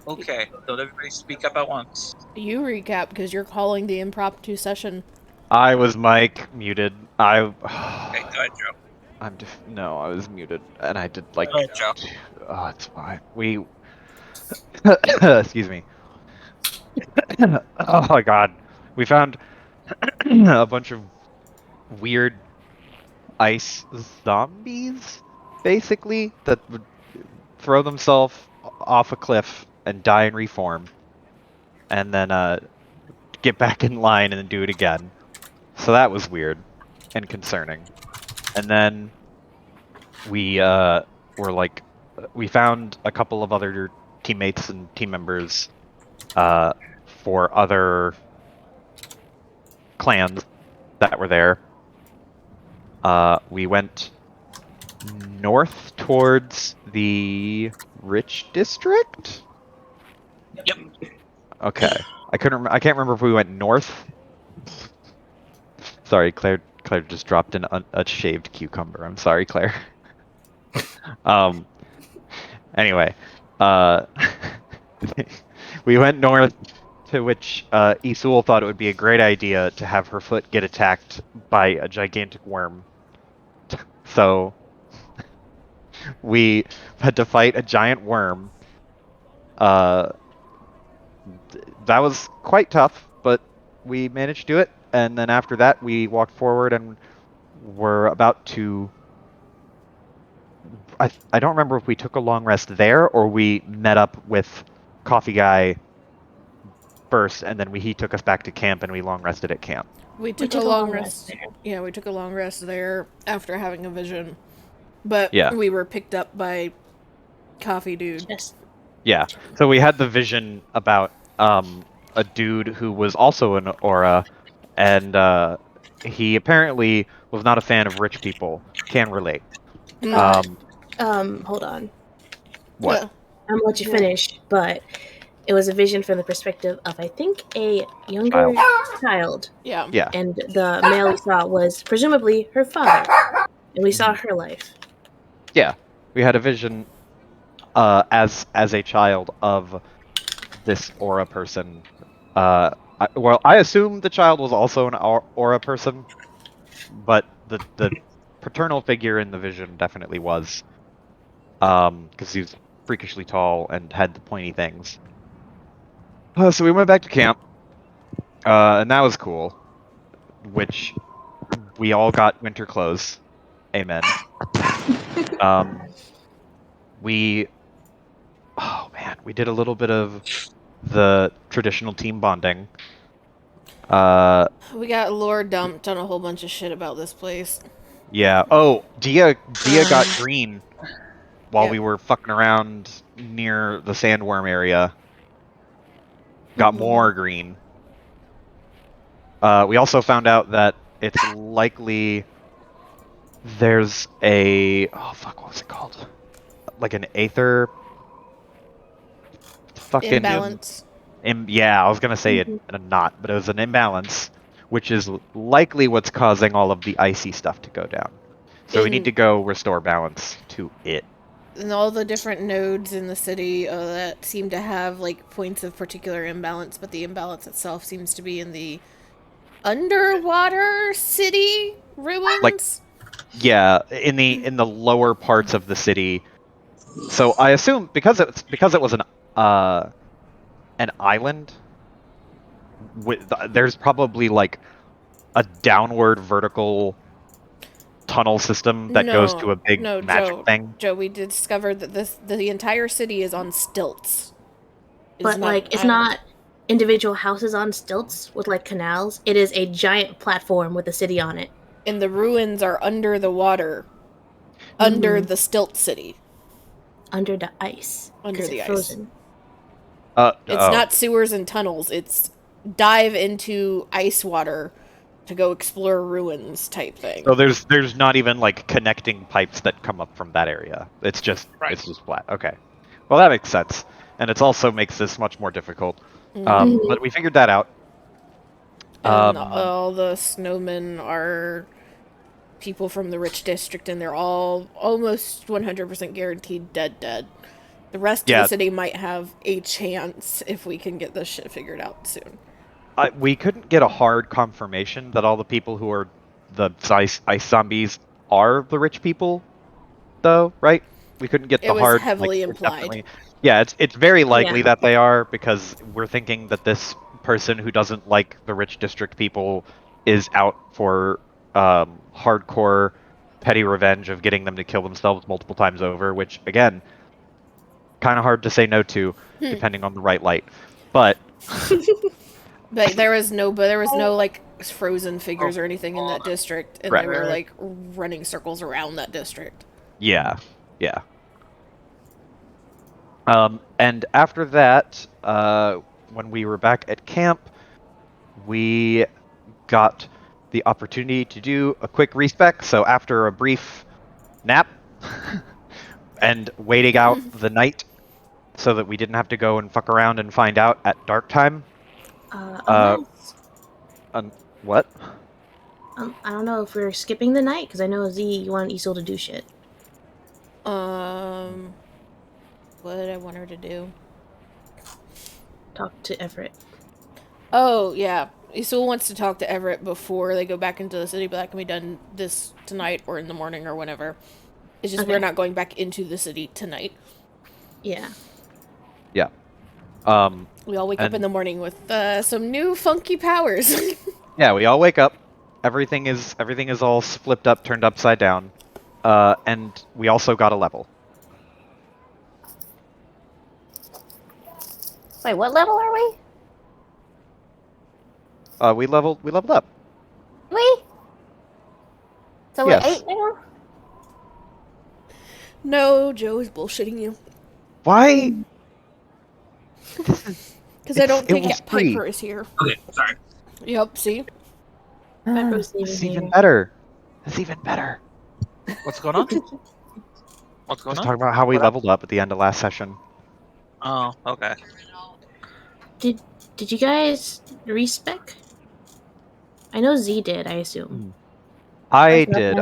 Okay, don't everybody speak up at once. You recap because you're calling the impromptu session. I was Mike, muted. Okay, go ahead, Joe. No, I was muted, and I did like. Go ahead, Joe. Oh, it's fine. We. Excuse me. Oh my god, we found a bunch of weird ice zombies, basically, that would throw themselves off a cliff and die and reform, and then get back in line and then do it again. So that was weird and concerning. And then we we found a couple of other teammates and team members for other clans that were there. We went north towards the Rich District. Yep. Okay, I can't remember if we went north. Sorry, Claire just dropped in a shaved cucumber. I'm sorry, Claire. Anyway, we went north, to which Isul thought it would be a great idea to have her foot get attacked by a gigantic worm. So we had to fight a giant worm. That was quite tough, but we managed to do it. And then after that, we walked forward and were about to... I don't remember if we took a long rest there or we met up with Coffee Guy first, and then he took us back to camp and we long rested at camp. We took a long rest. Yeah, we took a long rest there after having a vision. But Yeah. we were picked up by Coffee Dude. Yes. Yeah. So we had the vision about a dude who was also an aura, and he apparently was not a fan of rich people. Can relate. Hold on. What? I'm gonna let you finish, but it was a vision from the perspective of, I think, a younger child. Yeah. Yeah. And the male we saw was presumably her father. And we saw her life. Yeah. We had a vision as a child of this aura person. I assume the child was also an aura person, but the paternal figure in the vision definitely was, because he was freakishly tall and had the pointy things. So we went back to camp, and that was cool. Which we all got winter clothes. Amen. We did a little bit of the traditional team bonding. We got lore dumped on a whole bunch of shit about this place. Yeah. Oh, Dia got green while we were fucking around near the sandworm area. Got more green. We also found out that it's likely there's a... Oh, fuck, what was it called? Like an aether... Fucking... Imbalance. Yeah, I was gonna say it in a knot, but it was an imbalance, which is likely what's causing all of the icy stuff to go down. So we need to go restore balance to it. And all the different nodes in the city that seem to have like points of particular imbalance, but the imbalance itself seems to be in the underwater city ruins. Like, yeah, in the lower parts of the city. So I assume because it was an island, there's probably like a downward vertical tunnel system that goes to a big magic thing. Joe, we discovered that the entire city is on stilts. But it's not individual houses on stilts with like canals. It is a giant platform with a city on it. And the ruins are under the water, under the stilt city, under the ice, under the ice. Frozen. It's not sewers and tunnels. It's dive into ice water to go explore ruins type thing. So there's not even like connecting pipes that come up from that area. It's just flat. Okay, well that makes sense, and it also makes this much more difficult. But we figured that out. And all the snowmen are people from the rich district, and they're all almost 100% guaranteed dead. The rest of the city might have a chance if we can get this shit figured out soon. We couldn't get a hard confirmation that all the people who are the ice zombies are the rich people, though, right? We couldn't get the hard. It was heavily implied. Yeah, it's very likely that they are, because we're thinking that this person who doesn't like the rich district people is out for hardcore petty revenge of getting them to kill themselves multiple times over, which, again, kind of hard to say no to, depending on the right light. But but there was no like frozen figures or anything in that district, and they were like running circles around that district. Yeah. And after that, when we were back at camp, we got the opportunity to do a quick respec. So after a brief nap and waiting out the night so that we didn't have to go and fuck around and find out at dark time. What? I don't know if we're skipping the night, because I know Z, you want Isul to do shit. What did I want her to do? Talk to Everett. Oh, yeah. Isul wants to talk to Everett before they go back into the city, but that can be done this tonight or in the morning or whenever. It's just we're not going back into the city tonight. Yeah. Yeah. We all wake up in the morning with some new funky powers. Yeah, we all wake up. Everything is all flipped up, turned upside down. And we also got a level. Wait, what level are we? We leveled up. We? So we're 8 now? No, Joe is bullshitting you. Why? Because I don't think Piper is here. Okay, sorry. Yep, see? Piper's It's even better. What's going on? What's going on? Talking about how we leveled up at the end of last session. Oh, okay. Did you guys respec? I know Z did, I assume. I did.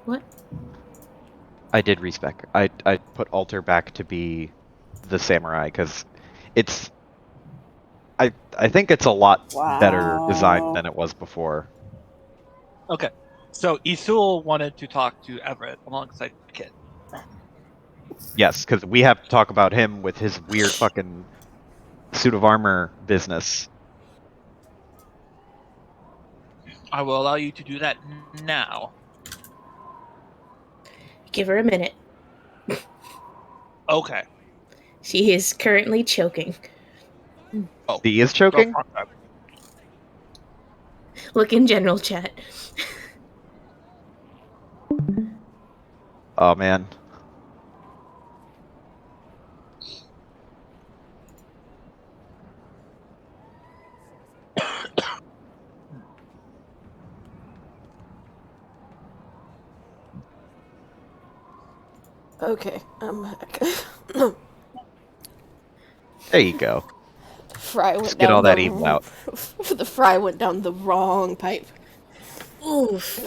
What? I did respec. I put Alter back to be the samurai because it's. I think it's a lot better designed than it was before. Okay, so Isul wanted to talk to Everett alongside Kit. Yes, because we have to talk about him with his weird fucking suit of armor business. I will allow you to do that now. Give her a minute. Okay. She is currently choking. Oh, He is choking? Look in general chat. Oh, man. Okay, I'm back. There you go. Fry went Just get down all that evil out. The fry went down the wrong pipe. Oof.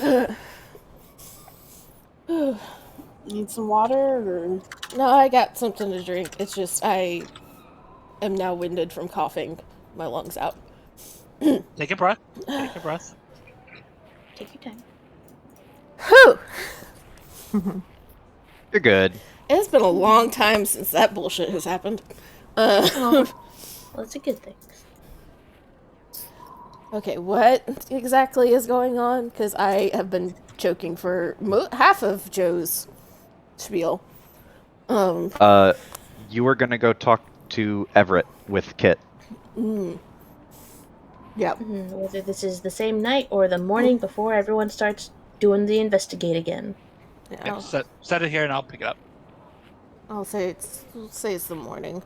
Need some water? Or... No, I got something to drink. It's just I am now winded from coughing my lungs out. Take a breath. Take a breath. Take your time. Whew! You're good. It's been a long time since that bullshit has happened. Well, that's a good thing. Okay, what exactly is going on? Because I have been choking for half of Joe's spiel. You were gonna go talk to Everett with Kit. Yep. Whether this is the same night or the morning before everyone starts doing the investigate again. Yeah, set it here and I'll pick it up. I'll say it's the morning.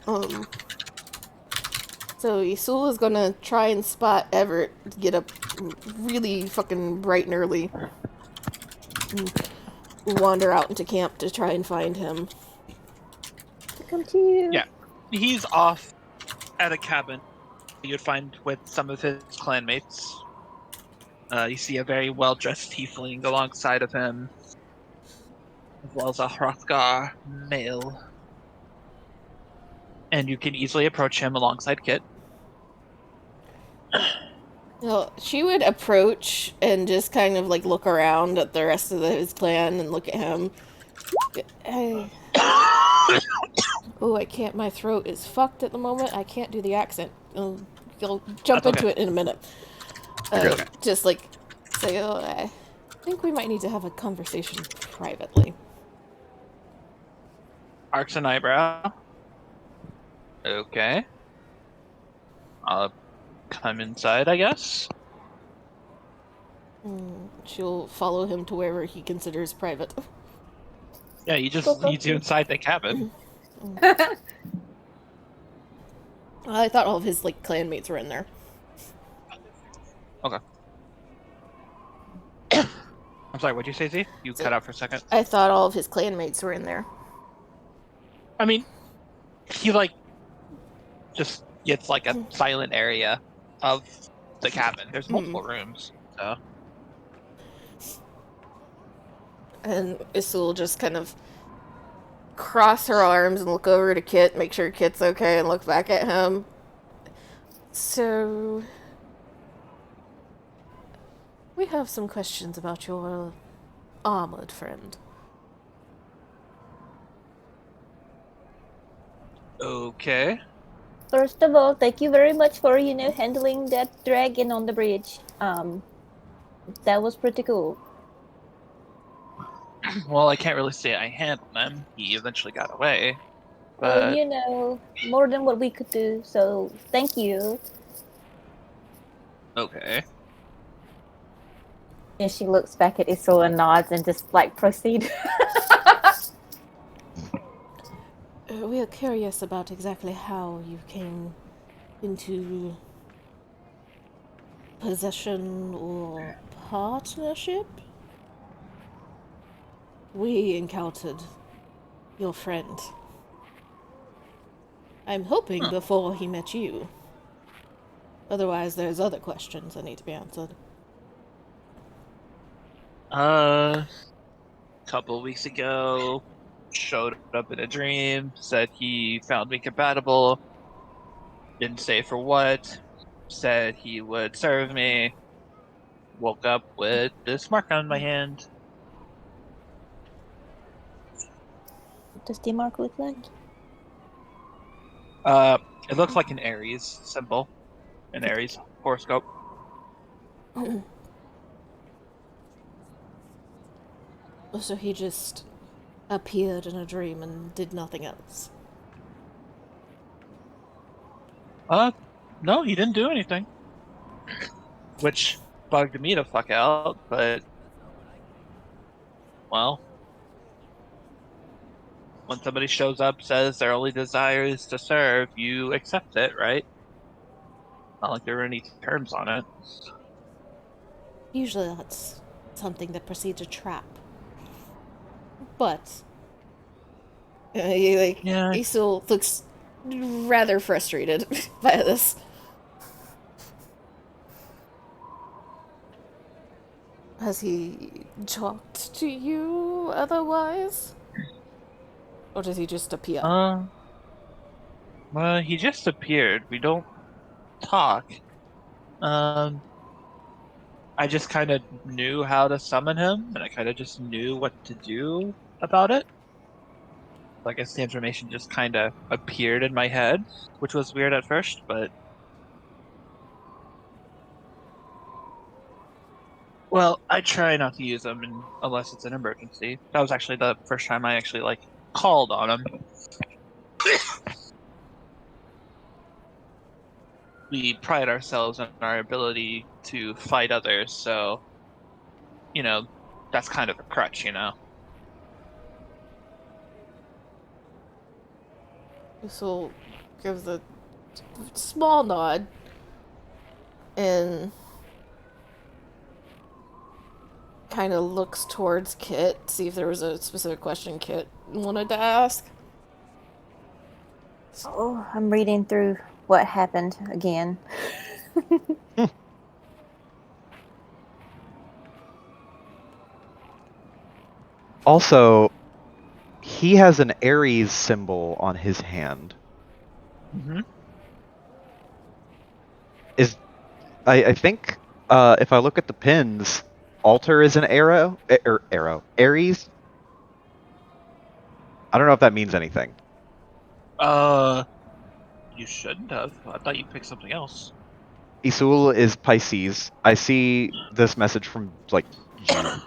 So Isul is gonna try and spot Everett, get up really fucking bright and early, and wander out into camp to try and find him. Come to you. Yeah. He's off at a cabin you'd find with some of his clanmates. You see a very well-dressed tiefling alongside of him, as well as a Hrothgar male. And you can easily approach him alongside Kit. Well, she would approach and just kind of like look around at the rest of his clan and look at him. Hey. Oh, I can't. My throat is fucked at the moment. I can't do the accent. You'll jump That's into okay. it in a minute. Okay. Just like say, oh, I think we might need to have a conversation privately. Arcs an eyebrow. Okay. I'll come inside, I guess. She'll follow him to wherever he considers private. Yeah, he just leads you inside the cabin. I thought all of his like clanmates were in there. Okay. I'm sorry, what'd you say, Z? You cut out for a second. I thought all of his clanmates were in there. I mean, he like just gets like a silent area of the cabin. There's multiple rooms, so. And Isul will just kind of cross her arms and look over to Kit, make sure Kit's okay, and look back at him. So, we have some questions about your armored friend. Okay. First of all, thank you very much for, handling that dragon on the bridge. That was pretty cool. Well, I can't really say I handled him. He eventually got away. But Well, more than what we could do, so thank you. okay. And she looks back at Isul and nods and just, proceed. We are curious about exactly how you came into possession or partnership. We encountered your friend. I'm hoping before he met you. Otherwise, there's other questions that need to be answered. Couple weeks ago, showed up in a dream, said he found me compatible, didn't say for what, said he would serve me, woke up with this mark on my hand. What does the mark look like? It looks like an Aries symbol, an Aries horoscope. So he just appeared in a dream and did nothing else. No, he didn't do anything. Which bugged me to fuck out, but well, when somebody shows up, says their only desire is to serve, you accept it, right? Not like there are any terms on it. Usually that's something that precedes a trap. But Yeah. Isul looks rather frustrated by this. Has he talked to you otherwise? Or does he just appear? Well, he just appeared. We don't talk. I just kind of knew how to summon him, and I kind of just knew what to do about it. I guess the information just kind of appeared in my head, which was weird at first, but... Well, I try not to use them unless it's an emergency. That was actually the first time I actually, called on him. We pride ourselves on our ability to fight others, so, that's kind of a crutch, Isul gives a small nod and kind of looks towards Kit, see if there was a specific question Kit wanted to ask. Oh, I'm reading through what happened again. Also, he has an Aries symbol on his hand. Mm-hmm. I think if I look at the pins, Alter is an arrow. Aries. I don't know if that means anything. You shouldn't have. I thought you picked something else. Isul is Pisces. I see this message from like June.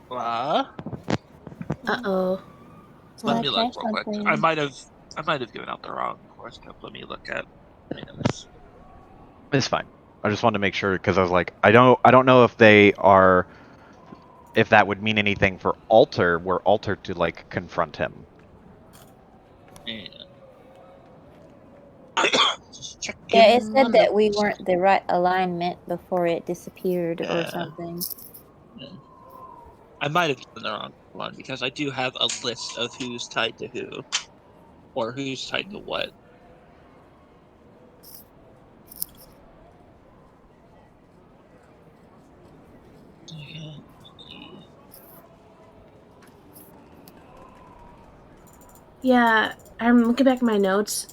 Uh, Uh-oh. let I me look changed real quick. something. I might have given out the wrong horoscope. Let me look at this. It's fine. I just wanted to make sure because I was like, I don't know if they are, if that would mean anything for Alter, were Alter to like confront him. And just checking. Yeah, it said the that we notes. weren't the right alignment before it disappeared or Yeah. something. Yeah. I might have given the wrong one because I do have a list of who's tied to who, or who's tied to what. Yeah, I'm looking back at my notes.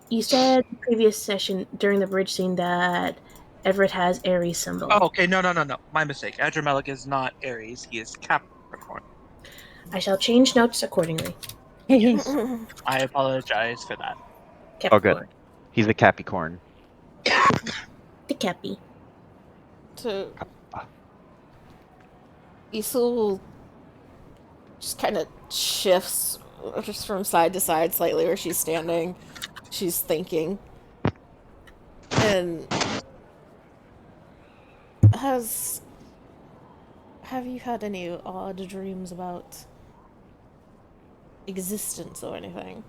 You said the previous session during the bridge scene that Everett has Aries symbol. Oh, okay, no. My mistake. Adramelic is not Aries, he is Capricorn. I shall change notes accordingly. I apologize for that. Oh, good. Capricorn. He's a Capricorn. The Cappy. So Isul just kind of shifts just from side to side slightly where she's standing. She's thinking. And have you had any odd dreams about existence or anything?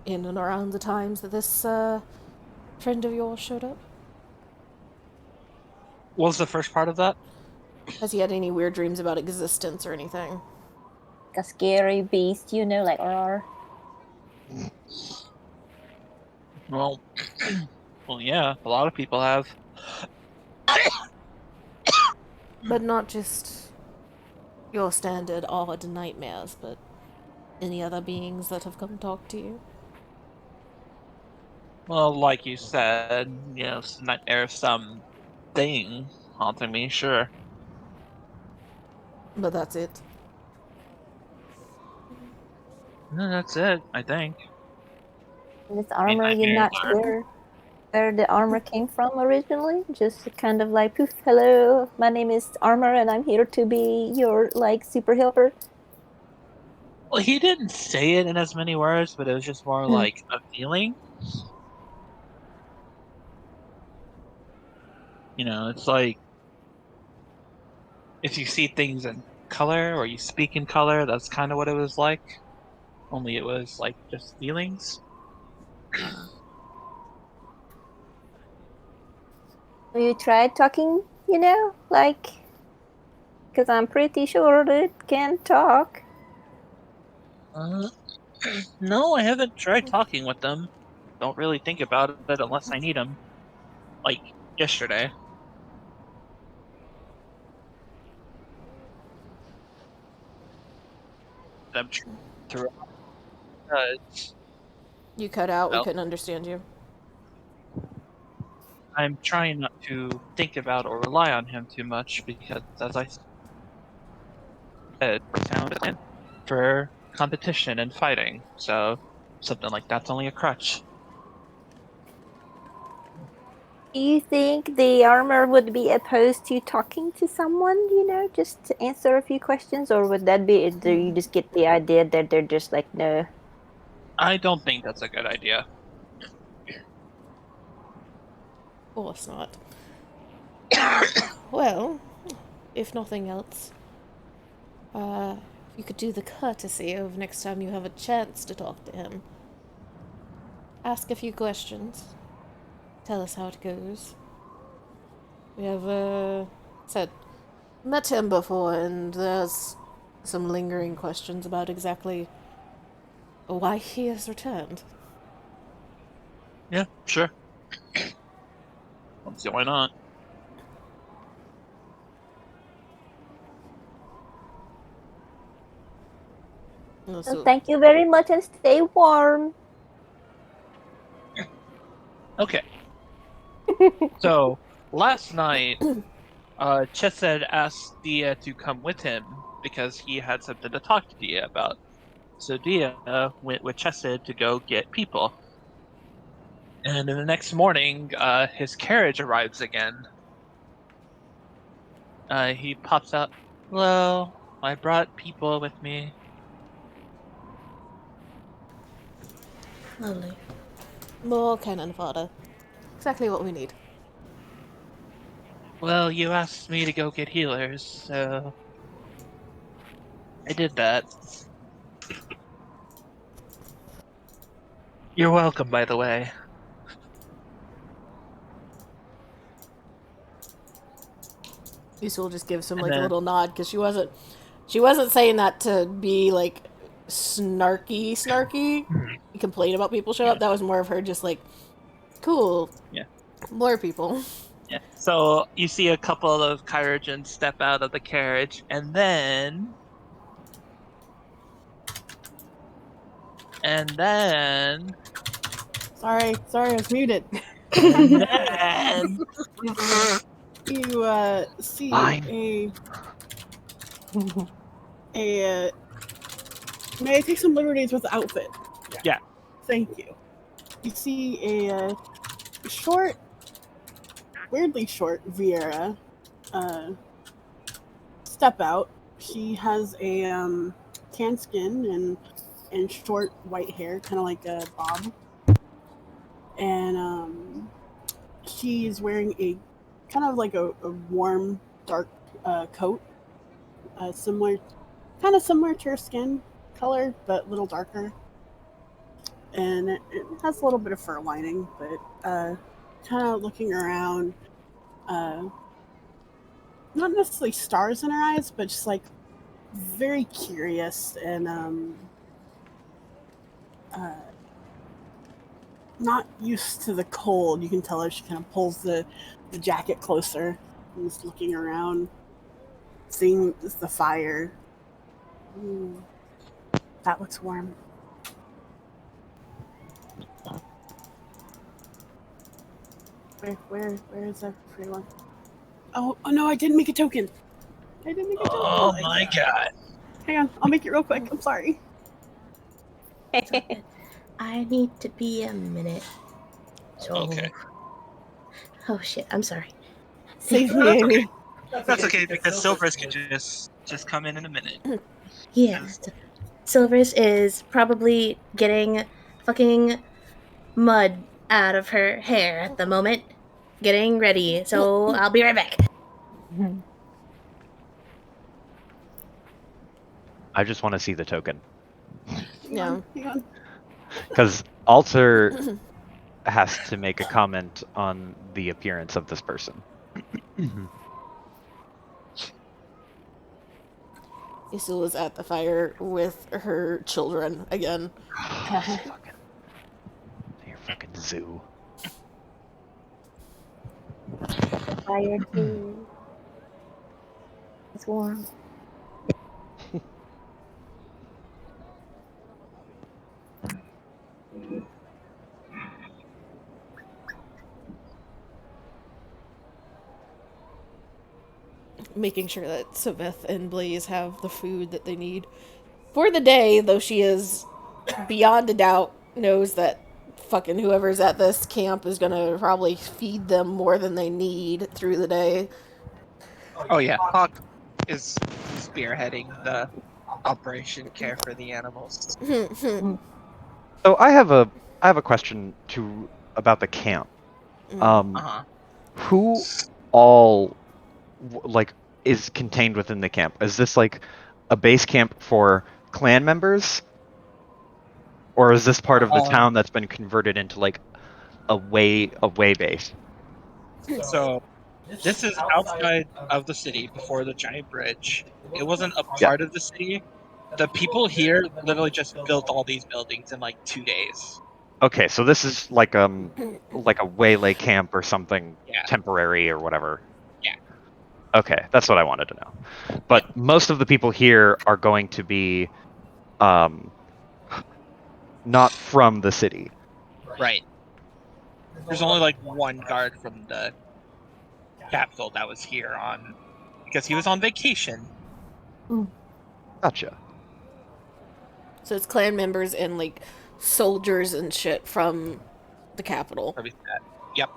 In and around the times that this friend of yours showed up? What was the first part of that? Has he had any weird dreams about existence or anything? Like a scary beast, like roar. Well, well, yeah, a lot of people have. But not just your standard odd nightmares, but any other beings that have come talk to you? Well, like you said, it's a nightmare of some thing haunting me, sure. But that's it. No, that's it, I think. This armor, you're nightmares not sure where the armor came from originally? Just kind of like, poof, hello, my name is Armor and I'm here to be your, super helper. Well, he didn't say it in as many words, but it was just more like a feeling. It's like if you see things in color or you speak in color, that's kind of what it was like. Only it was like just feelings. You tried talking, because I'm pretty sure that it can talk. No, I haven't tried talking with them. Don't really think about it unless I need them. Like yesterday. I'm to You cut out, we Well. couldn't understand you. I'm trying not to think about or rely on him too much because, as I said, town is in for competition and fighting, so something like that's only a crutch. Do you think the armor would be opposed to talking to someone, just to answer a few questions? Or would that be, do you just get the idea that they're just like, no? I don't think that's a good idea. Of course not. Well, if nothing else, you could do the courtesy of next time you have a chance to talk to him. Ask a few questions. Tell us how it goes. We have, said, met him before, and there's some lingering questions about exactly why he has returned. Yeah, sure. Don't see why not. So thank you very much and stay warm. Okay. So last night, Chesed asked Dia to come with him because he had something to talk to Dia about. So Dia went with Chesed to go get people. And then the next morning, his carriage arrives again. He pops out. Hello, I brought people with me. Lovely. More cannon fodder. Exactly what we need. Well, you asked me to go get healers, so I did that. You're welcome, by the way. Isul just gives him And like a then- little nod because she wasn't saying that to be like snarky complain about people show up. That was more of her just like, cool, Yeah. more people. Yeah. So you see a couple of Kyrogens step out of the carriage, and then Sorry, I was muted. and then You see Fine. a may I take some liberties with the outfit? Yeah. Thank you. You see a short, weirdly short Viera step out. She has a tan skin and short white hair, kind of like a bob. And she's wearing a kind of like a warm, dark coat, similar to her skin color, but a little darker. And it has a little bit of fur lining, but kind of looking around, not necessarily stars in her eyes, but just like very curious and not used to the cold. You can tell her she kind of pulls the jacket closer and is looking around, seeing the fire. That looks warm. Where is everyone? Oh no, I didn't make a token. oh my god. Hang on, I'll make it real quick. I'm sorry. I need to be a minute. So... Okay. Oh shit, I'm sorry. Save me, Amy. That's okay because Silvers can just come in a minute. Yeah. Silvers is probably getting fucking mud out of her hair at the moment. Getting ready, so I'll be right back. I just want to see the token. Yeah. Hang on. Because Alter has to make a comment on the appearance of this person. Isul is at the fire with her children again. Your fucking zoo. Fire too. It's warm. Making sure that Saveth and Blaze have the food that they need for the day, though she is beyond a doubt knows that fucking whoever's at this camp is gonna probably feed them more than they need through the day. Oh yeah, Hawk is spearheading the Operation Care for the Animals. So I have a question about the camp. Uh-huh. Who all like is contained within the camp? Is this like a base camp for clan members? Or is this part of the town that's been converted into like a way base? So This is outside of the city before the giant bridge. It wasn't a Yeah. part of the city. The people here literally just built all these buildings in like 2 days. Okay, so this is like a waylay camp or something Yeah. temporary or whatever. Yeah. Okay, that's what I wanted to know. But most of the people here are going to be not from the city. Right. There's only like one guard from the capital that was here because he was on vacation. Gotcha. So it's clan members and like soldiers and shit from the capital. Probably that. Yep.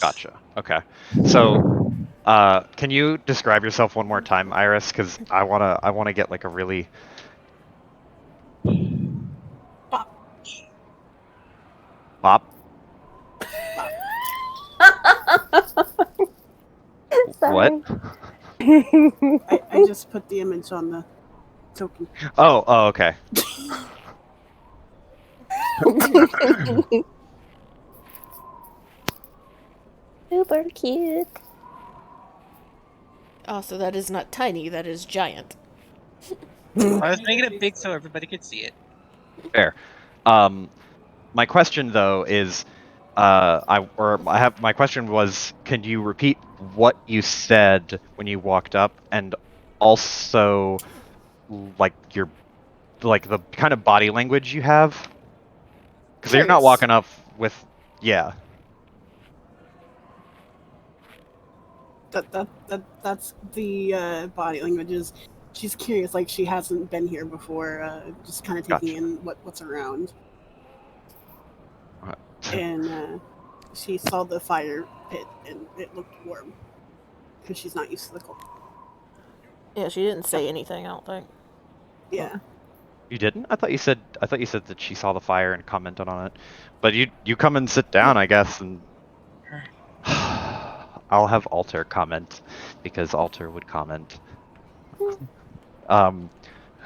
Gotcha. Okay. So, can you describe yourself one more time, Iris? Because I wanna get like a really Bop. What? I just put the image on the token. Oh, okay. Super cute. Oh, so that is not tiny, that is giant. I was making it big so everybody could see it. Fair. My question though is, my question was, can you repeat what you said when you walked up, and also like the kind of body language you have? Because you're not Curious. walking up with, yeah. That's the body languages. She's curious, like she hasn't been here before. Just kind of taking in what's around. And she saw the fire pit, and it looked warm because she's not used to the cold. Yeah, she didn't say anything, I don't think. Yeah. You didn't? I thought you said that she saw the fire and commented on it. But you come and sit down, I guess, and I'll have Alter comment because Alter would comment. He'll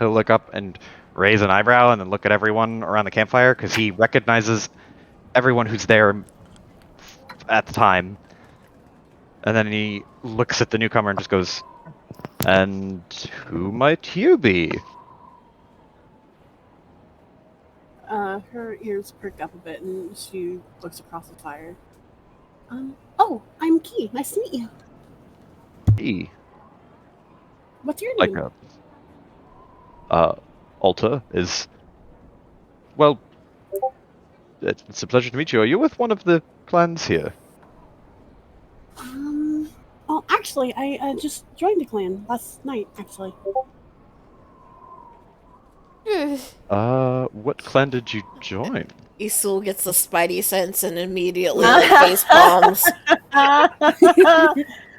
look up and raise an eyebrow and then look at everyone around the campfire because he recognizes everyone who's there at the time. And then he looks at the newcomer and just goes, "And who might you be?" Her ears perk up a bit, and she looks across the fire. Oh, I'm Key. Nice to meet you. He, What's your like name? Alta is, well, it's a pleasure to meet you. Are you with one of the clans here? Well, actually, I just joined a clan last night, actually. What clan did you join? Isul gets the spidey sense and immediately face palms.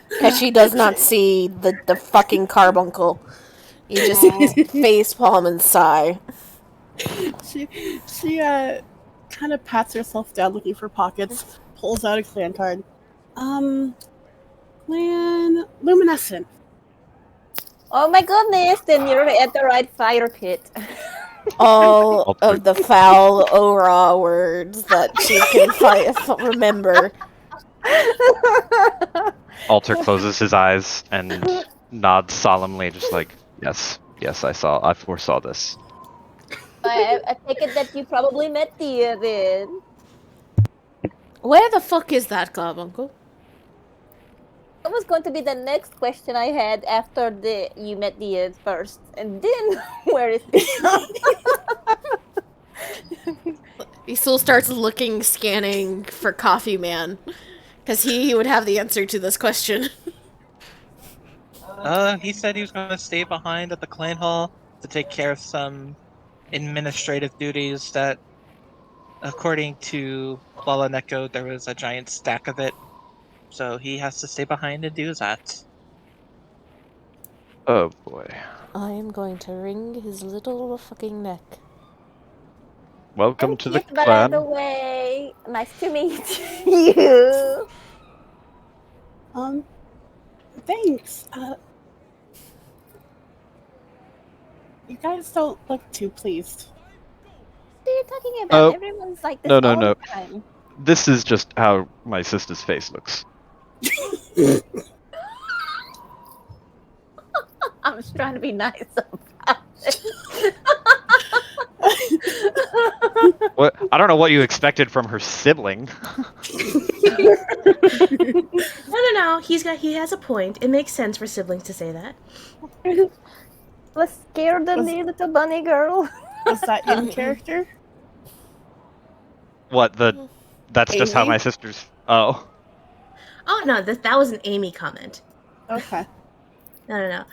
Because she does not see the fucking carbuncle. You just face palm and sigh. She kind of pats herself down looking for pockets, pulls out a clan card. Clan Luminescent. Oh my goodness, then you're at the right fire pit. All of the foul Ora words that she can remember. Alter closes his eyes and nods solemnly, just like, yes, I foresaw this. I take it that you probably met Tia then. Where the fuck is that carbuncle? That was going to be the next question I had after you met Tia first. And then, where is it? Isul starts looking, scanning for Coffee Man. Because he would have the answer to this question. He said he was going to stay behind at the clan hall to take care of some administrative duties that, according to Lala Neko, there was a giant stack of it. So he has to stay behind and do that. Oh boy. I am going to wring his little fucking neck. Welcome to the By clan. the way, nice to meet you. Thanks. You guys don't look too pleased. What are you talking about? Oh, Everyone's like this no. all the time. This is just how my sister's face looks. I'm just trying to be nice about it. What? I don't know what you expected from her sibling. No. He has a point. It makes sense for siblings to say that. Let's scare the little bunny girl. Was that in character? What the? That's just how Amy? my sisters. Oh, Oh no, that was an Amy comment. Okay. No.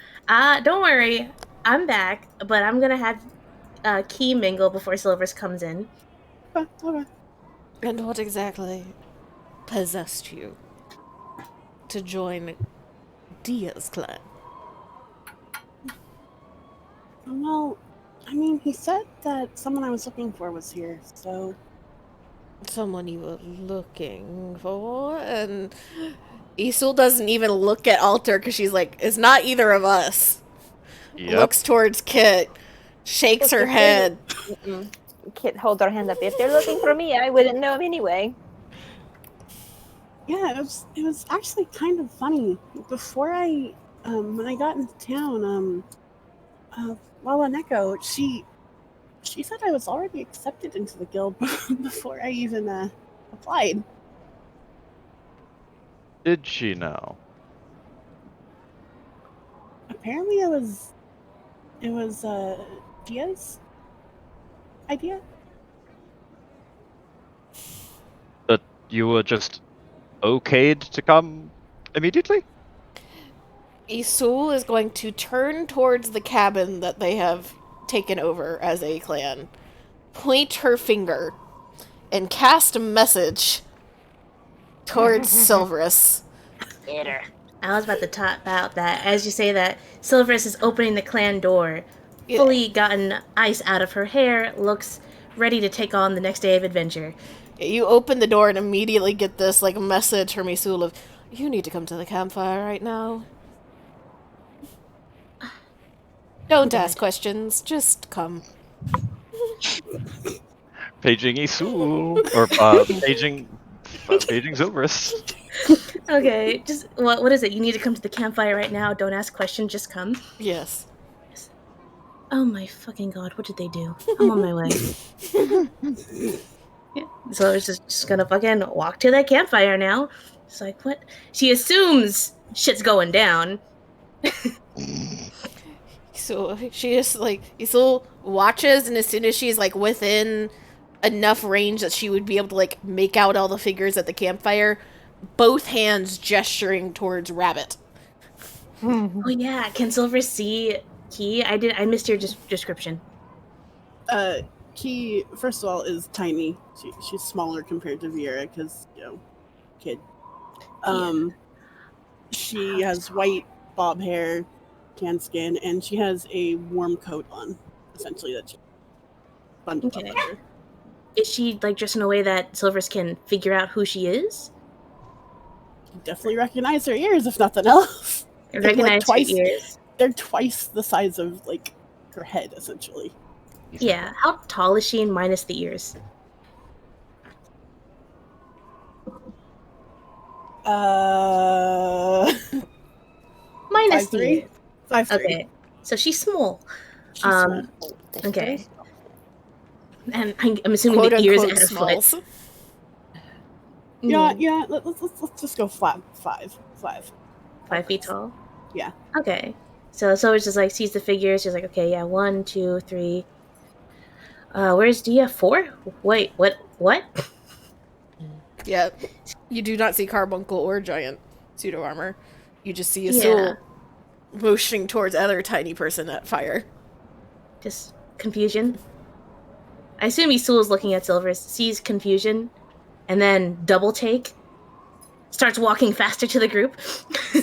Don't worry. I'm back, but I'm gonna have Key mingle before Silvers comes in. Okay. And what exactly possessed you to join Dia's clan? Well, I mean, he said that someone I was looking for was here, so Someone you were looking for? And Isul doesn't even look at Alter because she's like, it's not either of us. yep. Looks towards Kit, shakes her head. Kit holds her hand up. If they're looking for me, I wouldn't know him anyway. yeah, it was actually kind of funny. Before when I got into town, Lala Neko, she said I was already accepted into the guild before I even applied. Did she know? Apparently, it was Dia's idea. That you were just okayed to come immediately? Isul is going to turn towards the cabin that they have taken over as a clan, point her finger, and cast a message towards Silverus. Get her. I was about to talk about that. As you say that, Silvers is opening the clan door, Yeah. fully gotten ice out of her hair, looks ready to take on the next day of adventure. You open the door and immediately get this like message from Isul of, you need to come to the campfire right now. Don't ask questions, just come. Paging Isul or paging Silverus. Okay, just what is it? You need to come to the campfire right now. Don't ask questions, just come. Yes. Oh my fucking god, what did they do? I'm on my way. Yeah. So it's just gonna fucking walk to that campfire now. It's like, what? She assumes shit's going down. So she just like Isul watches, and as soon as she's like within enough range that she would be able to like make out all the figures at the campfire, both hands gesturing towards Rabbit. Oh yeah, can Silver see Key? I missed your description. Key, first of all, is tiny. She's smaller compared to Viera because, kid. She has white bob hair, tan skin, and she has a warm coat on, essentially, that she bundled Okay. up under. Is she like dressed in a way that Silvers can figure out who she is? You definitely recognize her ears, if nothing else. I They're, like, recognize twice- her ears. They're twice the size of, like, her head, essentially. Yeah, how tall is she minus the ears? Minus the 5'3"? ears. 5'3". Okay, so she's small. She's Um, small. Okay. And I'm assuming Quote the ears unquote add a foot. smalls. Yeah, let's just go flat 5. 5 feet tall? Yeah. Okay. So it's just like sees the figures, she's like, okay, yeah, 1, 2, 3. Where's Dia? 4? Wait, what? Yeah. You do not see Carbuncle or Giant pseudo armor. You just see Isul motioning towards other tiny person at fire. Just confusion. I assume Isul is looking at Silvers, sees confusion, and then double take. Starts walking faster to the group.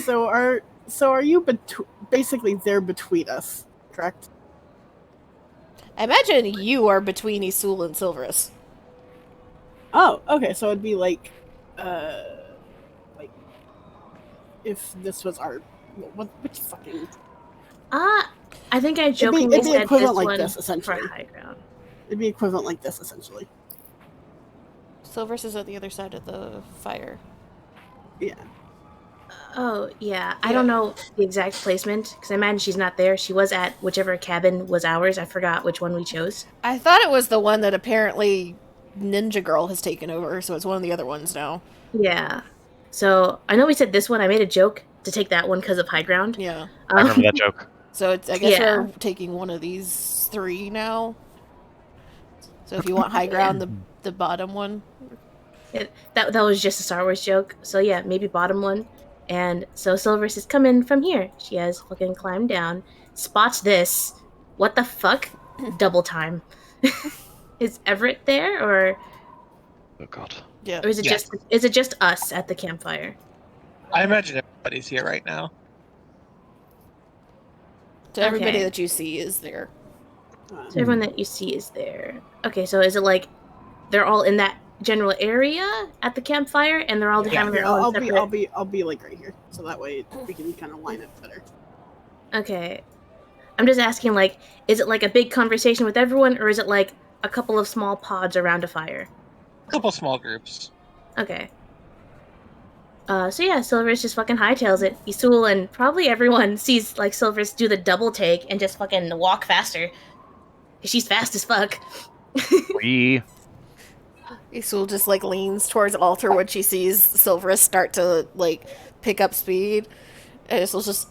So are you basically there between us, correct? I imagine you are between Isul and Silverus. Oh, okay. So it'd be like if this was our which fucking I think I jokingly it'd be said this equivalent like one this, for essentially. high ground. It'd be equivalent like this, essentially. Silverus is at the other side of the fire. Yeah. Oh, yeah. I don't know the exact placement, because I imagine she's not there. She was at whichever cabin was ours. I forgot which one we chose. I thought it was the one that apparently Ninja Girl has taken over, so it's one of the other ones now. Yeah. So, I know we said this one. I made a joke to take that one because of high ground. Yeah. I remember that joke. So it's, I guess Yeah. we're taking one of these 3 now. So if you want high ground, the bottom one. That was just a Star Wars joke. So, yeah, maybe bottom one. And so Silverus is coming from here. She has fucking climbed down, spots this. What the fuck? Double time. Is Everett there, or Oh god. Yeah. is it just us at the campfire? I imagine everybody's here right now. So everybody Okay. that you see is there. So everyone that you see is there. Okay, so is it like they're all in that general area at the campfire, and they're all having their own I'll separate? be like right here, so that way we can kind of line up better. Okay, I'm just asking, like, is it like a big conversation with everyone, or is it like a couple of small pods around a fire? A couple small groups. Okay. So yeah, Silverus just fucking hightails it. Isul and probably everyone sees like Silverus do the double take and just fucking walk faster. 'Cause she's fast as fuck. We Isul just like leans towards Alter when she sees Silverus start to like pick up speed. And Isul's just,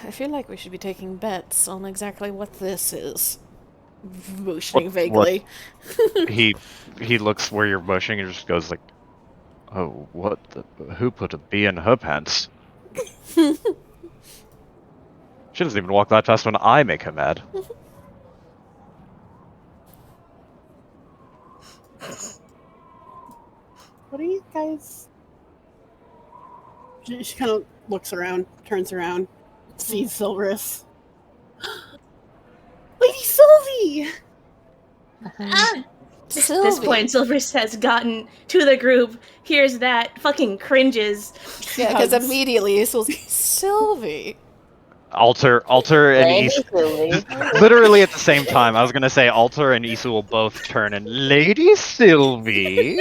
I feel like we should be taking bets on exactly what this is. Motioning vaguely. he looks where you're motioning and just goes like, "Oh, what? Who put a bee in her pants?" She doesn't even walk that fast when I make her mad. What are you guys? She kind of looks around, turns around, sees Silverus. Lady Sylvie! At this point, Silverus has gotten to the group, hears that, fucking cringes. Yeah, because Hugs. immediately Isul's Sylvie. Alter and Lady Isul, Sylvie. literally at the same time. I was gonna say Alter and Isul will both turn and Lady Sylvie.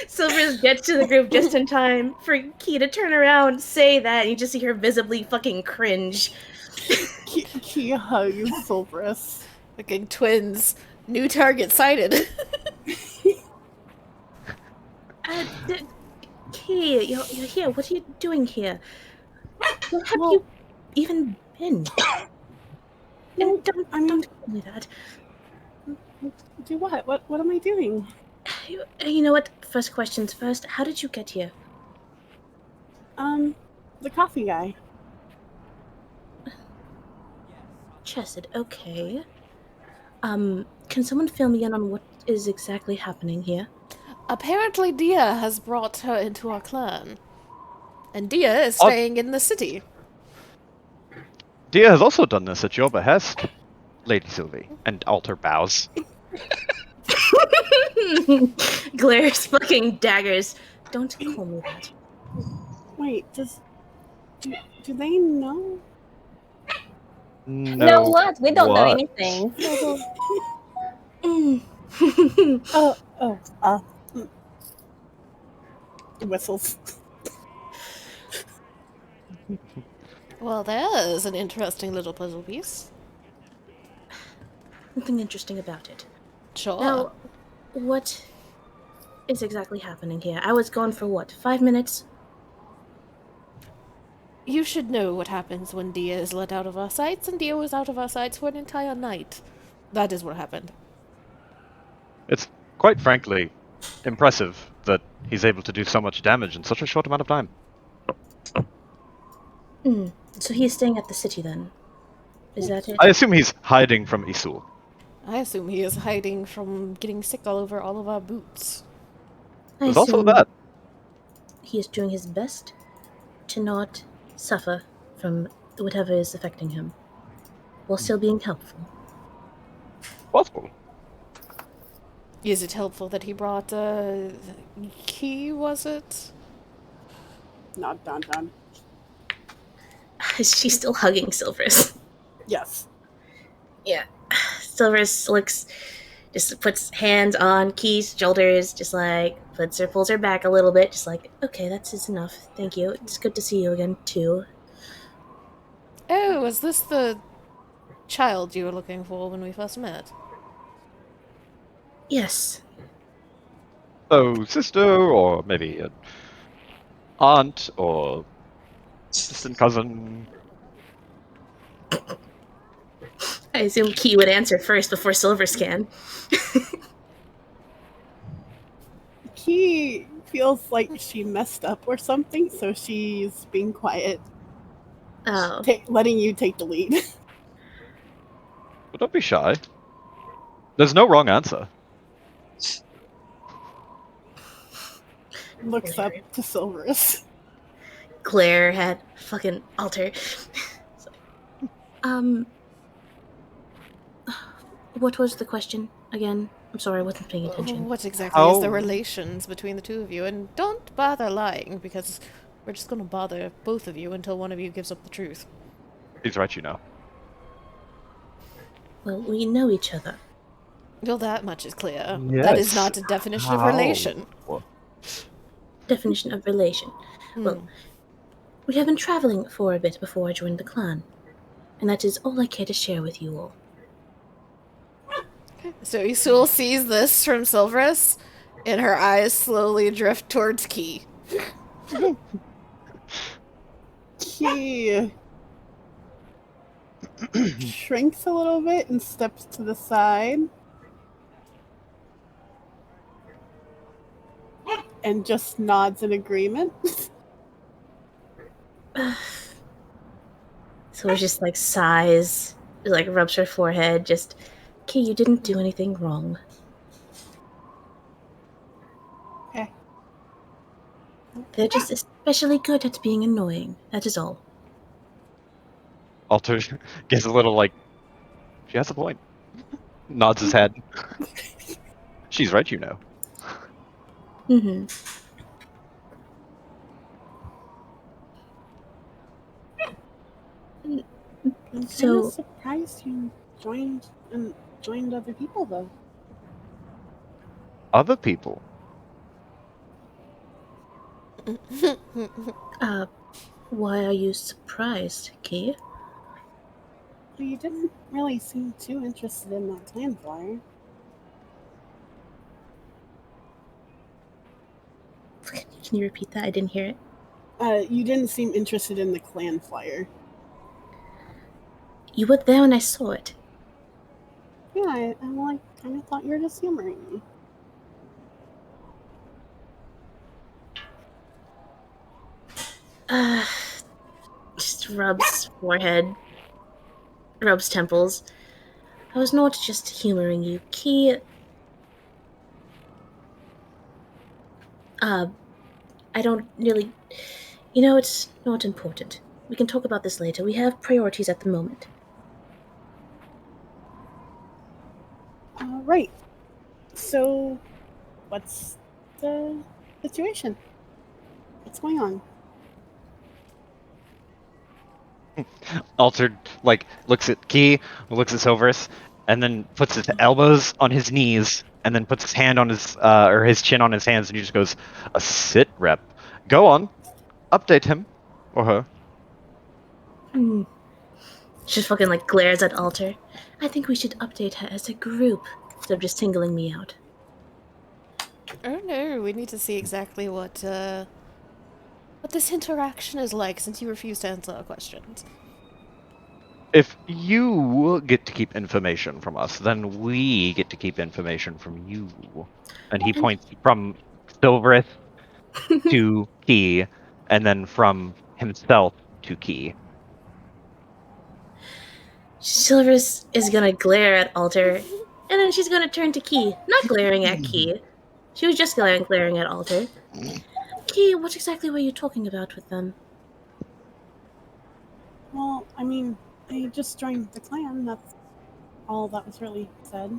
Silverus gets to the group just in time for Key to turn around, say that, and you just see her visibly fucking cringe. Key hugs Silverus. Fucking twins. New target sighted. Key, you're here. What are you doing here? Where have Well- you even been? And don't I mean- tell me that. Do what? What am I doing? You know what? First questions first. How did you get here? The coffee guy. Chesed, okay. Can someone fill me in on what is exactly happening here? Apparently Dia has brought her into our clan. And Dia is Oh. staying in the city. Dia has also done this at your behest, Lady Sylvie. And Alter bows. Glares fucking daggers. Don't call me that. Wait, do they know? No. No, what? We don't know what? anything. Mm. Whistles. Well, there's an interesting little puzzle piece. Nothing interesting about it. Sure. Now, what is exactly happening here? I was gone for what, 5 minutes? You should know what happens when Dia is let out of our sights, and Dia was out of our sights for an entire night. That is what happened. It's quite frankly impressive that he's able to do so much damage in such a short amount of time. So he is staying at the city then? Is that it? I assume he's hiding from Isul. I assume he is hiding from getting sick all over all of our boots. I There's also assume that. he is doing his best to not suffer from whatever is affecting him, while still being helpful. Possible. Is it helpful that he brought Key, was it? Nod, nod, nod. Is she still hugging Silverus? Yes. Yeah. Silverus looks Just puts hands on Key's shoulders, just like pulls her back a little bit, just like, okay, that's enough. Thank you. It's good to see you again too. Oh, is this the child you were looking for when we first met? Yes. So, sister, or maybe an aunt, or distant cousin. I assume Key would answer first before Silverscan. Key feels like she messed up or something, so she's being quiet, Oh. letting you take the lead. But don't be shy. There's no wrong answer. Looks up to Silverus. Claire had fucking Alter. What was the question again? I'm sorry, I wasn't paying attention. What exactly is the How- relations between the two of you? And don't bother lying, because we're just gonna bother both of you until one of you gives up the truth. He's right, you know. Well, we know each other. Well, that much is clear. That is Yes. not a definition of How? relation. Definition of relation. Hmm. Well, we have been traveling for a bit before I joined the clan, and that is all I care to share with you all. So Isul sees this from Silverus, and her eyes slowly drift towards Key. Key shrinks a little bit and steps to the side. And just nods in agreement. So it just like sighs, like rubs her forehead, just, Key, you didn't do anything wrong. Okay. They're just especially good at being annoying. That is all. Alter gets a little like, she has a point. Nods his head. She's right, you know. Mm-hmm. I'm So- kind of surprised you joined other people though. Other people. Why are you surprised, Key? Well, you didn't really seem too interested in that clan flyer. Can you repeat that? I didn't hear it. You didn't seem interested in the clan flyer. You were there when I saw it. Yeah, I like kind of thought you were just humoring me. Just rubs forehead, rubs temples. I was not just humoring you, Key. I don't really. You know, it's not important. We can talk about this later. We have priorities at the moment. Right. So, what's the situation? What's going on? Altered, like, looks at Key, looks at Silverus, and then puts his elbows on his knees, and then puts his hand on his, or his chin on his hands, and he just goes, a sit rep. Go on. Update him. Or her. Just fucking like glares at Alter. I think we should update her as a group instead of just singling me out. Oh no, we need to see exactly what this interaction is like, since you refuse to answer our questions. If you get to keep information from us, then we get to keep information from you. And he points from Silverith to Key, and then from himself to Key. Silverus is gonna glare at Alter, and then she's gonna turn to Key. Not glaring at Key. She was just glaring at Alter. Key, what exactly were you talking about with them? Well, I mean, I just joined the clan. That's all that was really said.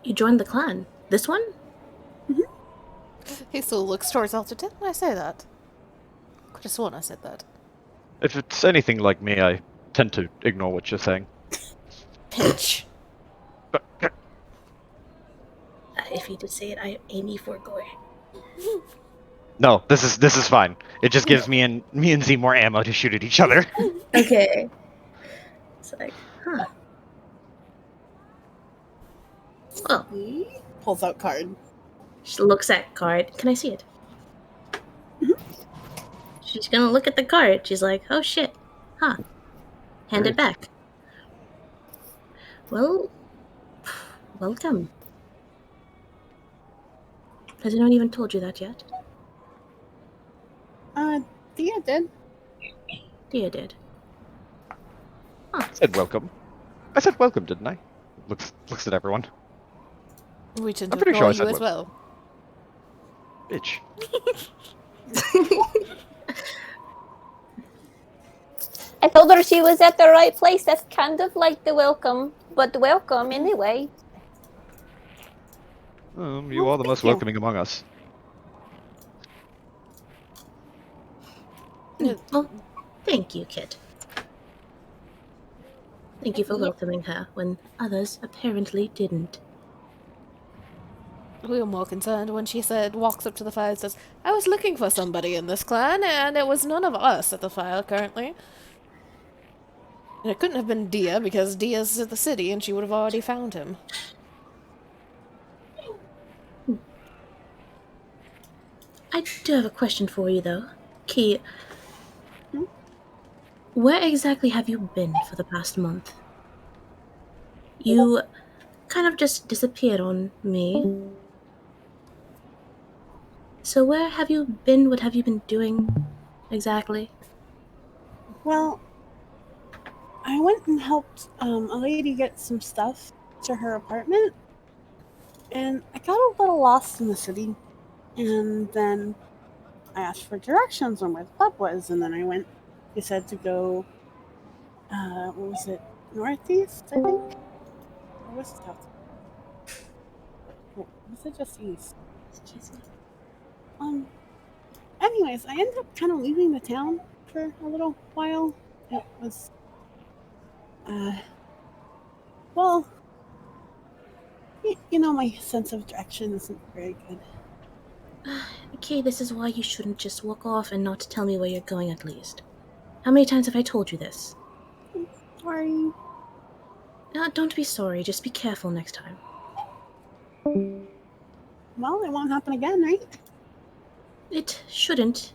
You joined the clan. This one? He still looks towards Alter. Didn't I say that? Could have sworn I said that. If it's anything like me, I tend to ignore what you're saying. Pinch. If you did say it, I am Amy for gore. No, this is fine. It just gives me and Z more ammo to shoot at each other. Okay. It's like, huh. Well, He pulls out card. she looks at card. Can I see it? She's gonna look at the card. She's like, oh shit. Huh. Hand it back. Well, welcome. Has anyone even told you that yet? Dia did. Dia did. I said welcome. I said welcome, didn't I? Looks at everyone. We tend I'm to pretty sure call I you said as well. Bitch. I told her she was at the right place. That's kind of like the welcome, but welcome anyway. You are the most thank you. welcoming among us. Well, thank you, kid. Thank you for welcoming her when others apparently didn't. We were more concerned when she said, walks up to the fire and says, I was looking for somebody in this clan, and it was none of us at the fire currently. And it couldn't have been Dia, because Dia's at the city, and she would have already found him. I do have a question for you, though. Key, where exactly have you been for the past month? You kind of just disappeared on me. So where have you been? What have you been doing exactly? Well, I went and helped a lady get some stuff to her apartment, and I got a little lost in the city. And then I asked for directions on where the pub was, and then I went. They said to go. What was it? Northeast, I think. Or was it south? Was it just east? Excuse me. Anyways, I ended up kind of leaving the town for a little while. It was, well, you know, my sense of direction isn't very good. Okay, this is why you shouldn't just walk off and not tell me where you're going at least. How many times have I told you this? Sorry. Don't be sorry, just be careful next time. Well, it won't happen again, right? It shouldn't.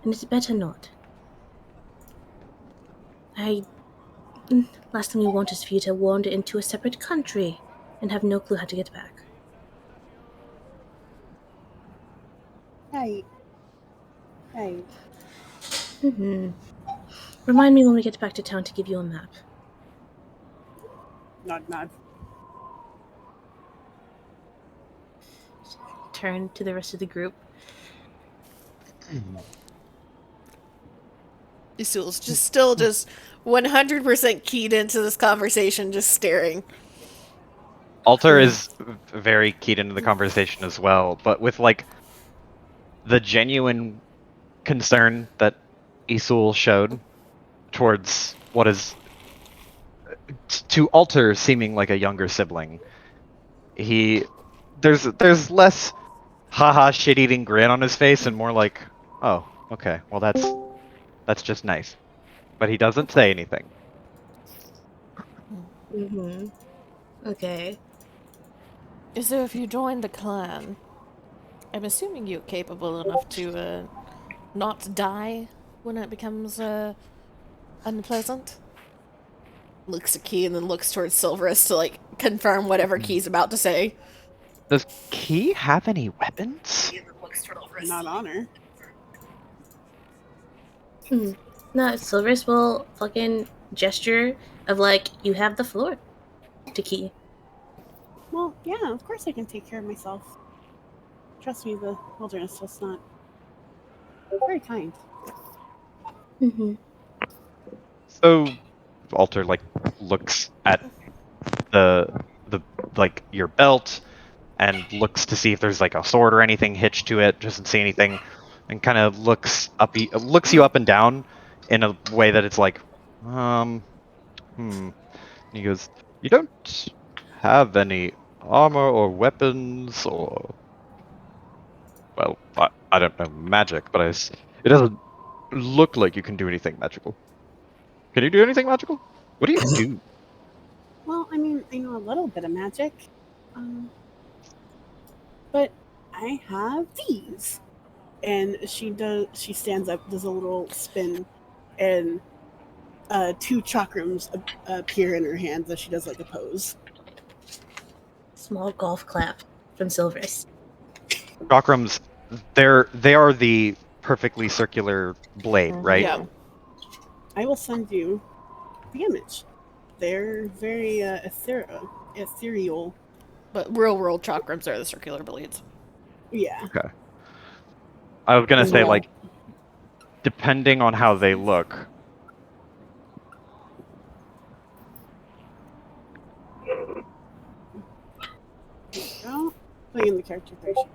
And it's better not. Last thing we want is for you to wander into a separate country and have no clue how to get back. Right. Right. Remind me when we get back to town to give you a map. Nod. Turn to the rest of the group. Isul's still 100% keyed into this conversation, just staring. Alter is very keyed into the conversation as well, but with like the genuine concern that Isul showed towards what is to Alter seeming like a younger sibling. There's less haha shit-eating grin on his face and more like, oh, okay, well that's just nice. But he doesn't say anything. Okay. So if you join the clan, I'm assuming you're capable enough to not die when it becomes unpleasant? Looks at Key and then looks towards Silverus to confirm whatever Key's about to say. Does Key have any weapons? Not on her. No, Silverus will fucking gesture of you have the floor to Key. Well, yeah, of course I can take care of myself. Trust me, the wilderness was not very kind. So Alter looks at the your belt and looks to see if there's a sword or anything hitched to it, doesn't see anything, and kind of looks you up and down in a way that it's And he goes, "You don't have any armor or weapons or... Well, I don't know magic, but it doesn't look like you can do anything magical. Can you do anything magical? What do you do? Well, I mean, I know a little bit of magic, but I have these. And she stands up, does a little spin, and 2 chakrams appear in her hands as she does like a pose. Small golf clap from Silverus. Chakrams, they are the perfectly circular blade, right? Yeah. I will send you the image. They're very ethereal. But real world chakrams are the circular blades. Yeah. Okay. I was gonna say, Yeah. like, depending on how they look. Oh, putting in the character creation.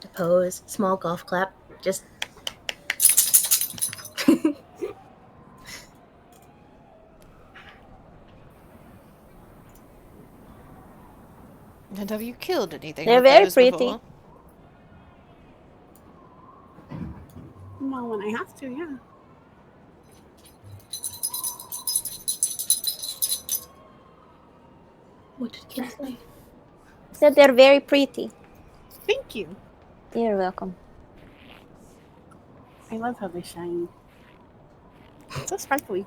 The pose, small golf clap, just. And have you killed anything? They're with very those pretty. before? Well, when I have to, yeah. What did Kid say? Said they're very pretty. Thank you. You're welcome. I love how they shine. So sparkly.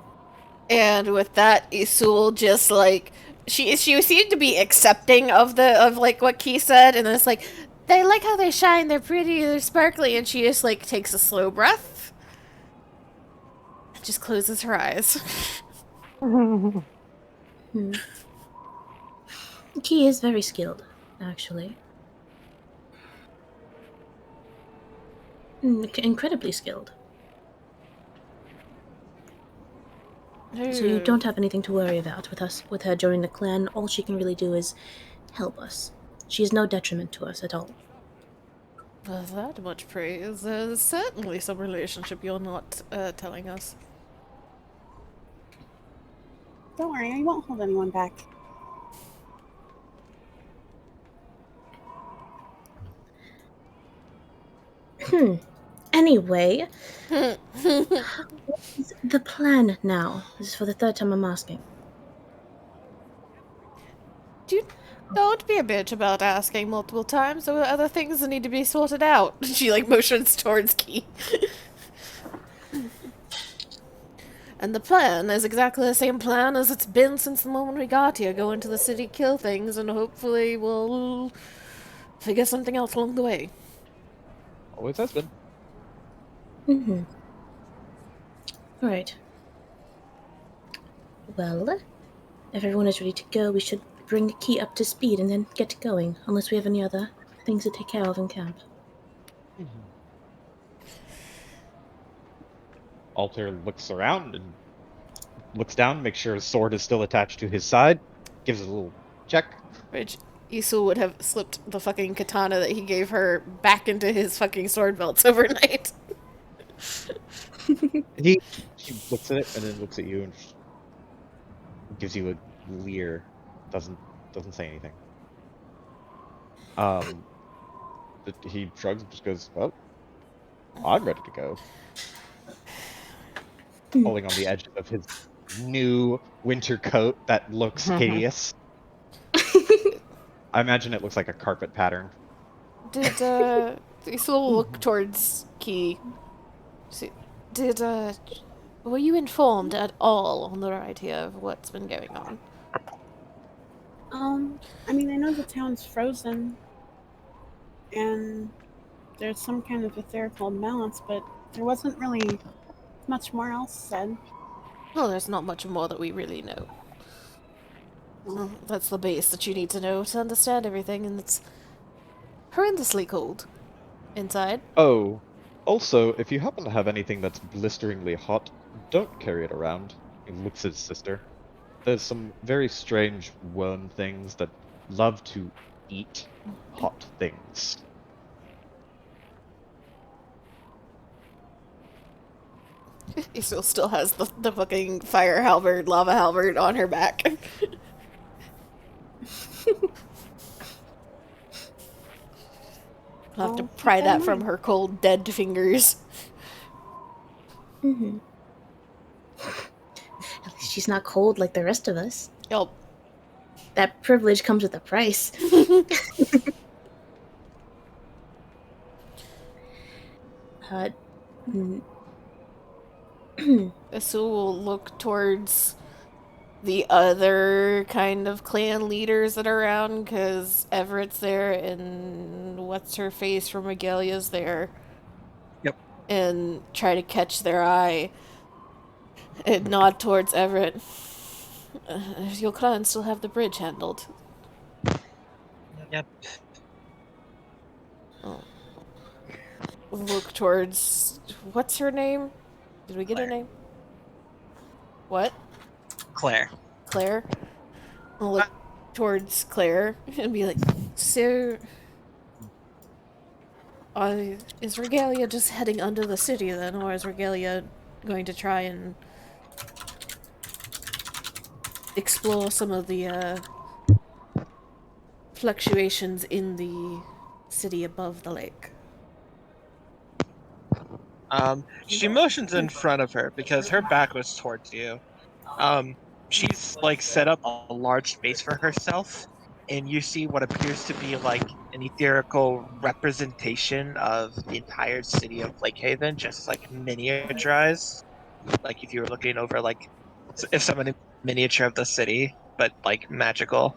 And with that, Isul just like she seemed to be accepting of like what Key said, and then it's like they like how they shine, they're pretty, they're sparkly, and she just like takes a slow breath, and just closes her eyes. Key is very skilled, actually. Incredibly skilled. So you don't have anything to worry about with her joining the clan. All she can really do is help us. She is no detriment to us at all. Well, that much praise. There's certainly some relationship you're not telling us. Don't worry, I won't hold anyone back. Anyway, what is the plan now? This is for the 3rd time I'm asking. Don't be a bitch about asking multiple times. There are other things that need to be sorted out. She like motions towards Key. And the plan is exactly the same plan as it's been since the moment we got here. Go into the city, kill things, and hopefully we'll figure something else along the way. Always has been. Alright. Well, if everyone is ready to go, we should bring Key up to speed and then get going, unless we have any other things to take care of in camp. Altair looks around and looks down, makes sure his sword is still attached to his side, gives it a little check. Which Isul would have slipped the fucking katana that he gave her back into his fucking sword belts overnight. He looks at it and then looks at you and gives you a leer. Doesn't say anything. He shrugs and just goes, "Well, I'm ready to go." Pulling on the edge of his new winter coat that looks hideous. I imagine it looks like a carpet pattern. Did Isul look towards Key? Were you informed at all on the right here of what's been going on? I mean, I know the town's frozen, and there's some kind of etherical imbalance, but there wasn't really much more else said. Well, there's not much more that we really know. Well, that's the base that you need to know to understand everything, and it's horrendously cold inside. Oh, also, if you happen to have anything that's blisteringly hot, don't carry it around. He looks at his sister. There's some very strange worm things that love to eat hot things. Isil still has the fucking fire halberd, lava halberd on her back. I'll have to I'll pry keep that in from mind. her cold, dead fingers. Mm-hmm. At least she's not cold like the rest of us. Yup. That privilege comes with a price. Uh, mm, Isil will look towards the other kind of clan leaders that are around, because Everett's there and what's her face from Regalia's there. Yep. And try to catch their eye and nod towards Everett. Your clan still have the bridge handled. Yep. Look towards what's her name? Did we get a Claire. name? What? Claire. Claire? I'll look towards Claire and be like, so is Regalia just heading under the city then, or is Regalia going to try and explore some of the fluctuations in the city above the lake? She motions in front of her because her back was towards you. She's like set up a large space for herself, and you see what appears to be like an etherical representation of the entire city of Lakehaven, just like miniaturized. Like if you were looking over like if someone miniature of the city, but like magical.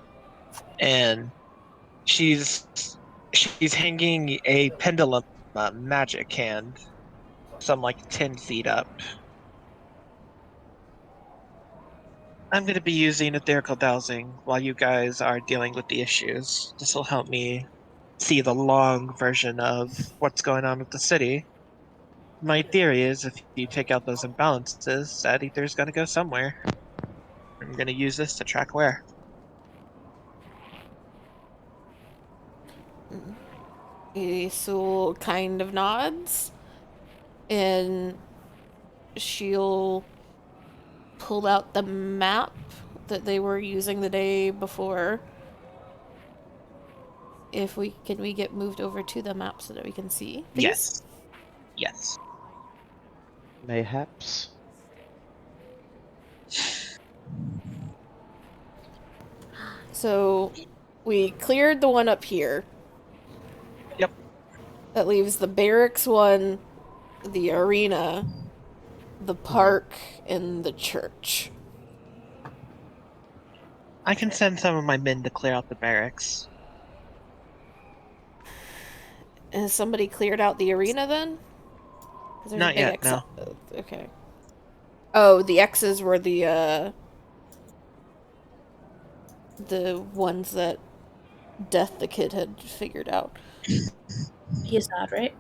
And she's hanging a pendulum magic hand, some like 10 feet up. I'm going to be using etherical dowsing while you guys are dealing with the issues. This will help me see the long version of what's going on with the city. My theory is if you take out those imbalances, that ether's going to go somewhere. I'm going to use this to track where. Isul kind of nods, and she'll pull out the map that they were using the day before. Can we get moved over to the map so that we can see, please? Yes. Yes. Mayhaps. So we cleared the one up here. Yep. That leaves the barracks one, the arena, the park, and the church. I can send some of my men to clear out the barracks. Has somebody cleared out the arena then? 'Cause there's a Not big yet, X. no. Okay. Oh, the X's were the ones that Death the Kid had figured out. he's not, right?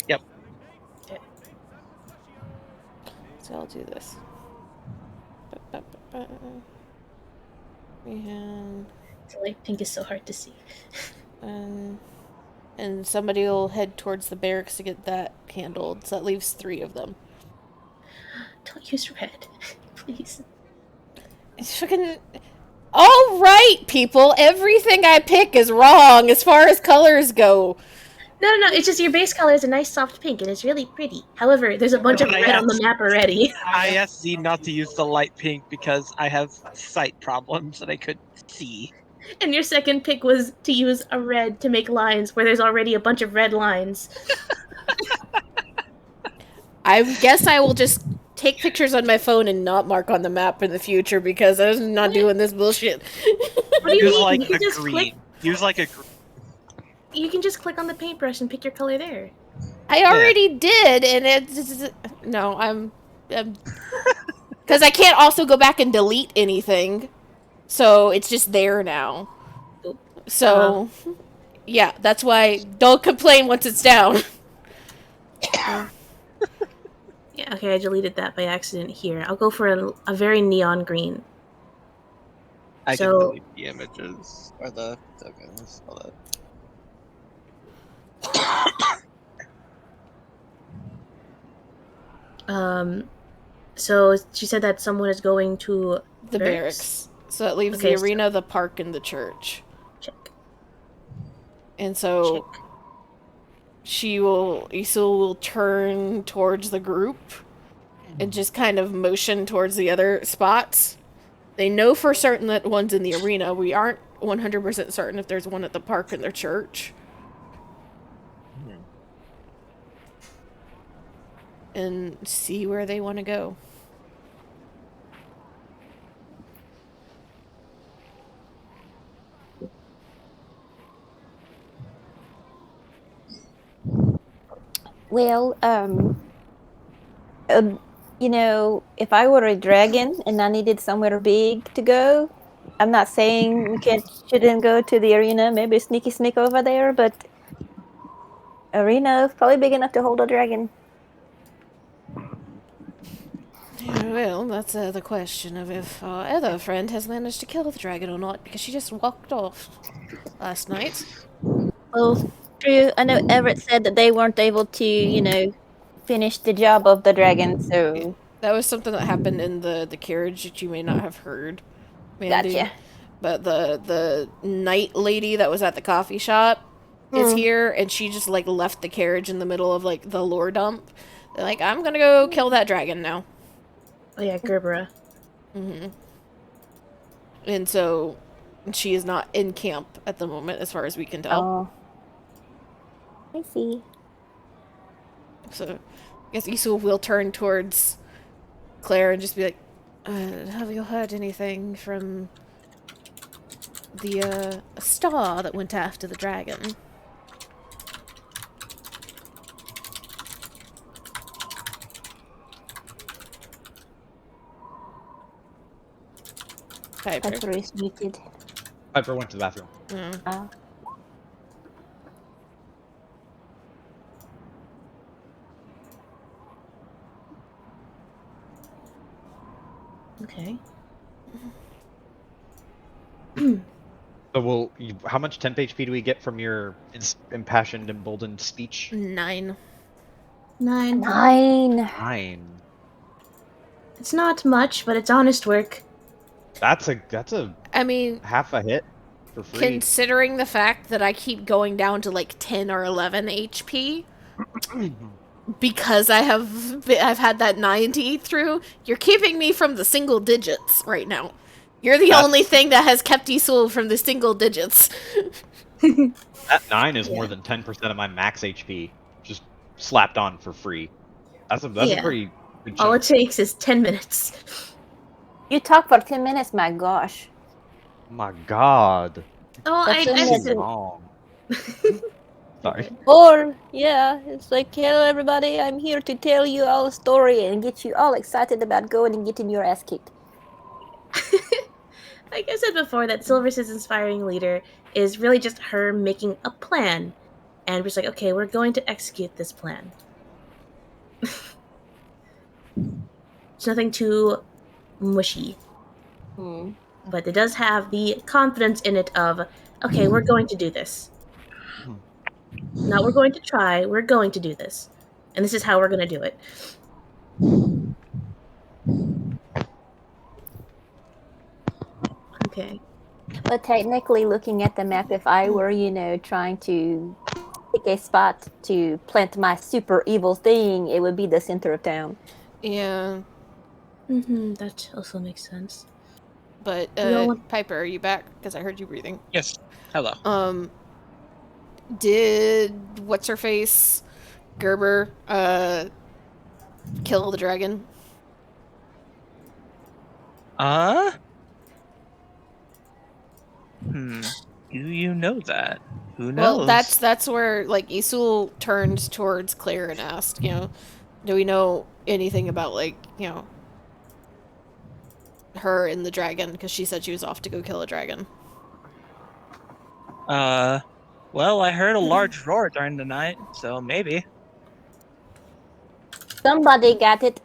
Yep. So I'll do this. And So, like, pink is so hard to see. and somebody will head towards the barracks to get that handled. So that leaves 3 of them. Don't use red, please. It's fucking. All right, people. Everything I pick is wrong as far as colors go. No, it's just your base color is a nice soft pink and it's really pretty. However, there's a bunch of But I red on the asked- map already. I asked Z not to use the light pink because I have sight problems that I couldn't see. And your second pick was to use a red to make lines where there's already a bunch of red lines. I guess I will just take pictures on my phone and not mark on the map in the future because I'm not doing this bullshit. What do you Use mean? like You can a just green. click. Use like a green. You can just click on the paintbrush and pick your color there. I already did, and it's no, I'm because I can't also go back and delete anything, so it's just there now. Oop. So, yeah, that's why don't complain once it's down. Yeah, okay, I deleted that by accident here. I'll go for a very neon green. I So- can delete the images or the tokens. Hold on. So she said that someone is going to The barracks. So that leaves Okay, the so- arena, the park, and the church. check. And so Check. Isul will turn towards the group and just kind of motion towards the other spots. They know for certain that one's in the arena. We aren't 100% certain if there's one at the park and the church. And see where they want to go. Well, you know, if I were a dragon and I needed somewhere big to go, I'm not saying we shouldn't go to the arena. Maybe sneak over there, but arena is probably big enough to hold a dragon. Yeah, well, that's the question of if our other friend has managed to kill the dragon or not, because she just walked off last night. Well, true. I know Everett said that they weren't able to, you know, finish the job of the dragon, so That was something that happened in the carriage that you may not have heard, Mandy. gotcha. But the night lady that was at the coffee shop is here, and she just like left the carriage in the middle of like the lore dump. They're like, I'm gonna go kill that dragon now. Oh yeah, Gerbera. And so she is not in camp at the moment, as far as we can tell. Oh, I see. So I guess Isul will turn towards Claire and just be like, have you heard anything from the star that went after the dragon? Piper. Pepper is muted. Piper went to the bathroom. Oh. Okay. So how much temp HP do we get from your impassioned, emboldened speech? 9. 9. 9. 9. It's not much, but it's honest work. That's a I mean, half a hit for free. considering the fact that I keep going down to like 10 or 11 HP because I've had that 9 to eat through, you're keeping me from the single digits right now. You're the only thing that has kept Isul from the single digits. That 9 is more than 10% of my max HP, just slapped on for free. That's a pretty good All it chunk. takes is 10 minutes. You talk for 10 minutes, my gosh. My God. Oh, That's I amazing. just Long. Sorry. Or, yeah, it's like, hello everybody, I'm here to tell you all a story and get you all excited about going and getting your ass kicked. like I said before, that Silver's inspiring leader is really just her making a plan. And we're just like, okay, we're going to execute this plan. It's nothing too mushy. But it does have the confidence in it of, okay, we're going to do this. Not we're going to try, we're going to do this. And this is how we're going to do it. Okay. But technically, looking at the map, if I were, you know, trying to pick a spot to plant my super evil thing, it would be the center of town. Yeah, That also makes sense. but No. Piper, are you back? Because I heard you breathing. Yes. Hello. Did what's her face Gerber kill the dragon? Do you know that? Who knows? Well, that's where like Isul turned towards Claire and asked, you know, do we know anything about like, you know, her and the dragon? Because she said she was off to go kill a dragon. Well, I heard a large roar during the night, so maybe. Somebody got it.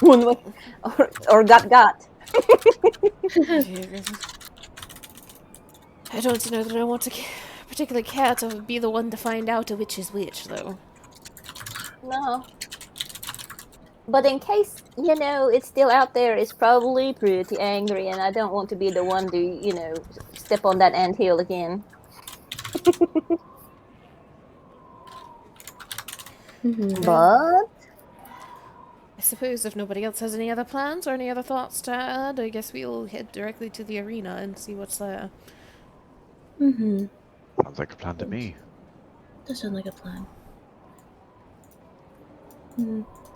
or got. I don't know that I want to particularly care to be the one to find out which is which, though. No. But in case you know, it's still out there. It's probably pretty angry, and I don't want to be the one to, you know, step on that anthill again. But I suppose if nobody else has any other plans or any other thoughts to add, I guess we'll head directly to the arena and see what's there. Mm-hmm. Sounds like a plan to me. Does sound like a plan.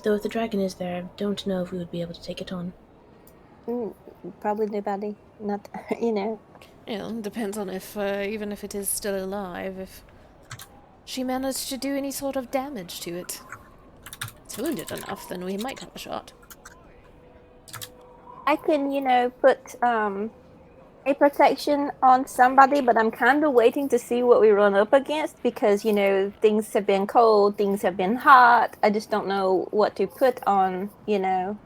Though if the dragon is there, I don't know if we would be able to take it on. probably nobody. Not, you know. Yeah, depends on if, even if it is still alive, if she managed to do any sort of damage to it. If it's wounded enough, then we might have a shot. I can, you know, put a protection on somebody, but I'm kind of waiting to see what we run up against because, you know, things have been cold, things have been hot. I just don't know what to put on, you know,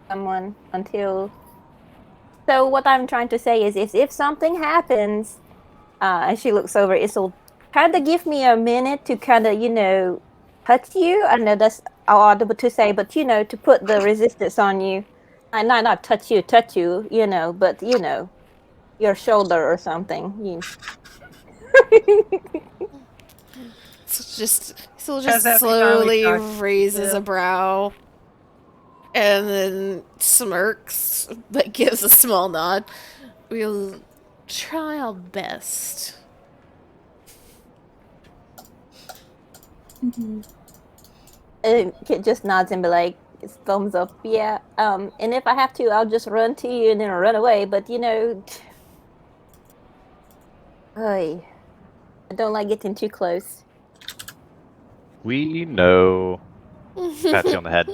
someone until... So what I'm trying to say is if something happens, and she looks over, it'll kind of give me a minute to kind of, you know, touch you. I know that's audible to say, but, you know, to put the resistance on you. Not touch you, you know, but, you know, your shoulder or something. You... He'll Has just that slowly become a raises yeah. a brow and then smirks, but gives a small nod. We'll try our best. Kit just nods and be like, thumbs up, yeah. And if I have to, I'll just run to you and then run away. But you know, I don't like getting too close. We know. Pat you on the head.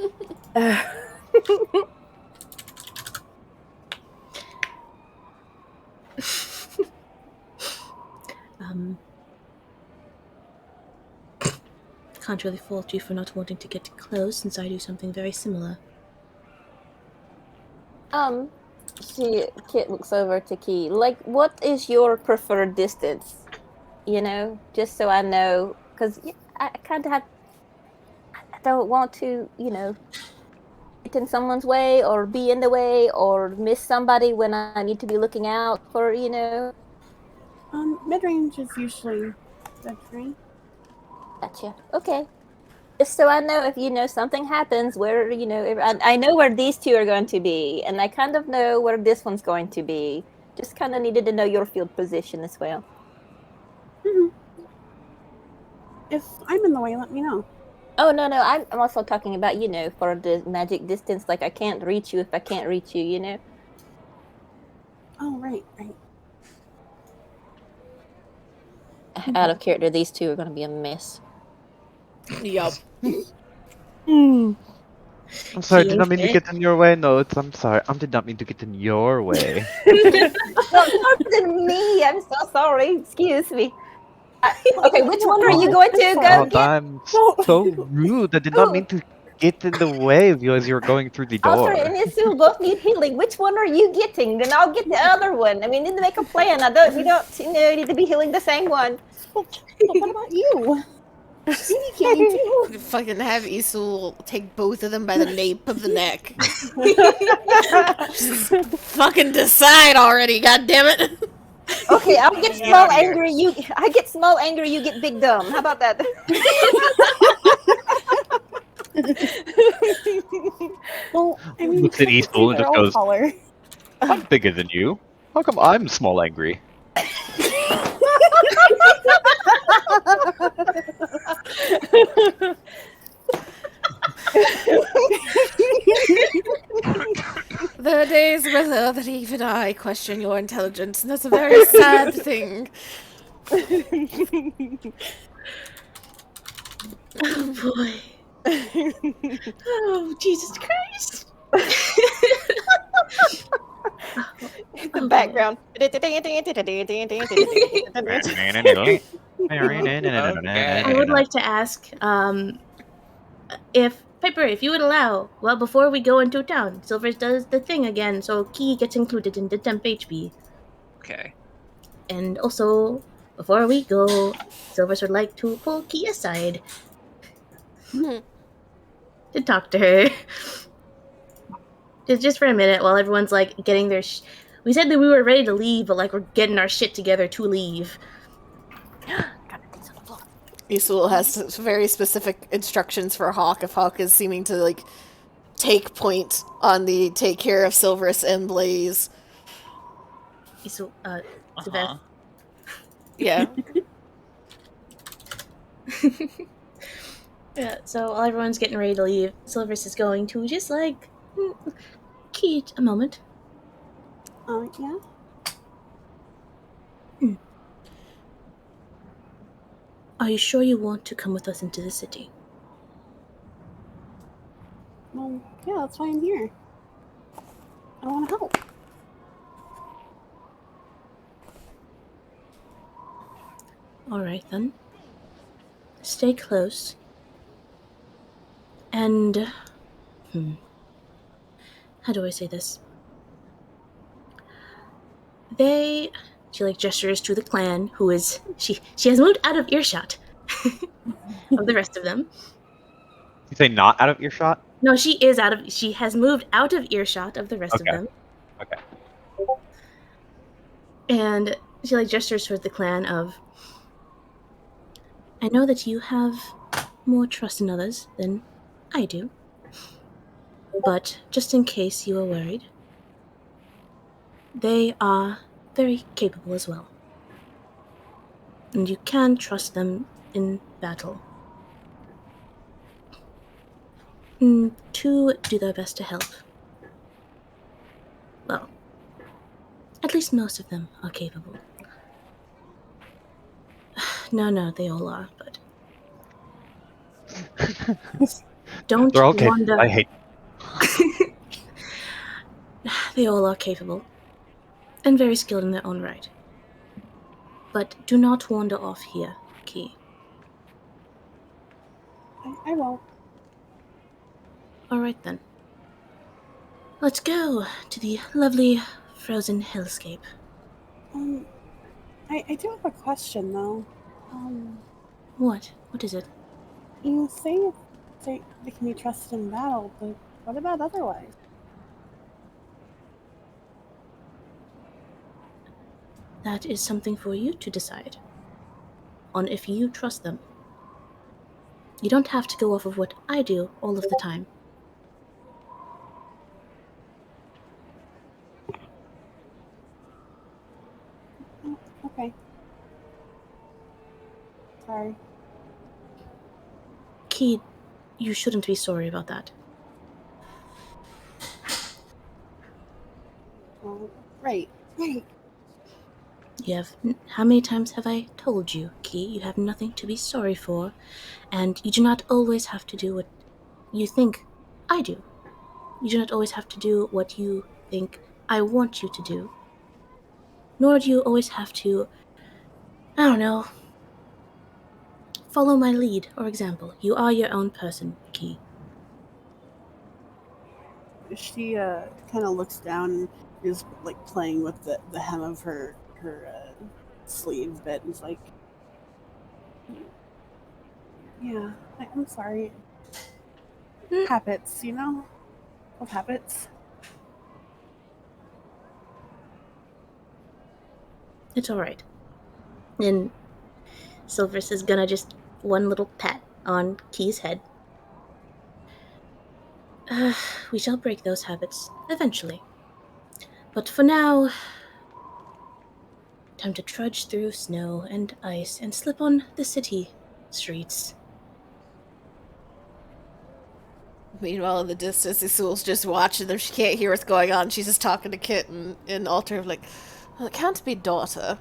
Can't really fault you for not wanting to get close, since I do something very similar. Kit looks over to Key. Like, what is your preferred distance? You know, just so I know, because I kind of have. I don't want to, you know, get in someone's way or be in the way or miss somebody when I need to be looking out for, you know. Mid-range is usually good for me. Gotcha. Okay. Just so I know if, you know, something happens where, you know, I know where these two are going to be, and I kind of know where this one's going to be. Just kind of needed to know your field position as well. Mm-hmm. If I'm in the way, let me know. Oh, no, I'm also talking about, you know, for the magic distance, like I can't reach you if I can't reach you, you know? Oh, right. Out of character, these two are going to be a mess. Yup. I'm sorry, did not mean to get in your way. No, I'm sorry. I did not mean to get in your way. Pardon me. I'm so sorry. Excuse me. Okay, which one are you going to go get? I'm so rude. I did not mean to get in the way of you as you were going through the door. Alfred and Isil both need healing. Which one are you getting? Then I'll get the other one. I mean, need to make a plan. We don't, you know, need to be healing the same one. But what about you? You need healing too. Fucking have Isul take both of them by the nape of the neck. Just fucking decide already, goddammit. Okay, I'll get small angry. I get small angry. You get big dumb. How about that? Well, I mean, Looks at Eastpool and they're just all goes, taller. I'm bigger than you. How come I'm small angry? There are days, brother, that even I question your intelligence, and that's a very sad thing. Oh boy. Oh, Jesus Christ. The background. I would like to ask, if Piper, if you would allow, well, before we go into town, Silvers does the thing again, so Key gets included in the temp HP. Okay. And also, before we go, Silvers would like to pull Key aside to talk to her. just for a minute while everyone's like getting their. We said that we were ready to leave, but like we're getting our shit together to leave. Isul has very specific instructions for Hawk if Hawk is seeming to like take point on the take care of Silverus and Blaze. Isul, Uh-huh. Yeah. Yeah, so while everyone's getting ready to leave, Silverus is going to just like Keat a moment. Yeah. Are you sure you want to come with us into the city? Well, yeah, that's why I'm here. I want to help. Alright then. Stay close. And... how do I say this? She like gestures to the clan, who is... She has moved out of earshot of the rest of them. You say not out of earshot? No, she has moved out of earshot of the rest of them. Okay. And she like gestures towards the clan of... I know that you have more trust in others than I do. But just in case you are worried, they are very capable as well. And you can trust them in battle. To do their best to help. Well, at least most of them are capable. No, they all are, but... Don't They're all capable. wander... I hate. They all are capable. And very skilled in their own right. But do not wander off here, Key. I won't. Alright then. Let's go to the lovely frozen hellscape. I do have a question though. What? What is it? You say they can be trusted in battle, but what about otherwise? That is something for you to decide. On if you trust them. You don't have to go off of what I do all of the time. Oh, okay. Sorry. Key, you shouldn't be sorry about that. Well, right. How many times have I told you, Key, you have nothing to be sorry for, and you do not always have to do what you think I do. You do not always have to do what you think I want you to do. Nor do you always have to, I don't know, follow my lead or example. You are your own person, Key. She kind of looks down and is like playing with the hem of her sleeve bit and is like, yeah, I'm sorry. Habits, you know? Of habits. It's alright. And Silverus is gonna just one little pat on Key's head. We shall break those habits eventually. But for now, time to trudge through snow and ice and slip on the city streets. Meanwhile, in the distance, Isul's just watching them. She can't hear what's going on. She's just talking to Kit and Alter, like, well, it can't be daughter.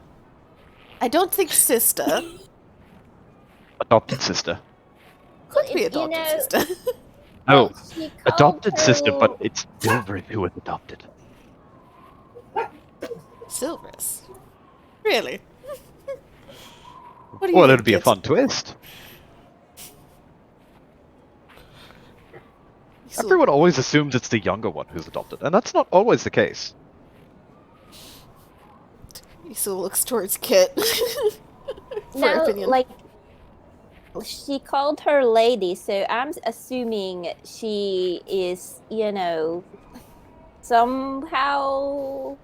I don't think sister. Adopted sister. Could be adopted sister. No, She called adopted sister, her- but it's Silverus who was adopted. Silverus. Really? What do you Well, think, it'd be a Kit? fun twist. Isul- Everyone always assumes it's the younger one who's adopted, and that's not always the case. Isul looks towards Kit. For No, opinion. like she called her lady, so I'm assuming she is, you know, somehow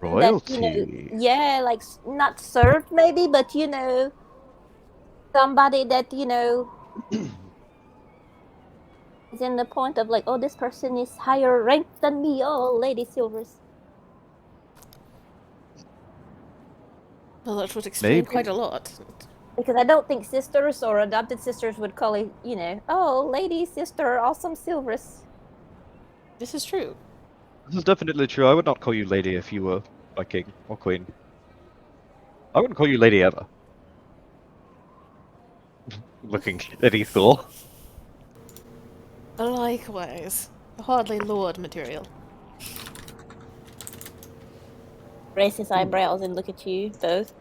Royalty. that, yeah, like not served maybe, but somebody that is in the point of like, oh, this person is higher ranked than me. Oh, Lady Silvers. Well, that would explain Maybe. quite a lot. Because I don't think sisters or adopted sisters would call it, oh, Lady Sister, awesome Silvers. This is true. This is definitely true. I would not call you lady if you were a king or queen. I wouldn't call you lady ever. Looking at Ethel. Likewise. Hardly lord material. Raise his eyebrows and look at you both.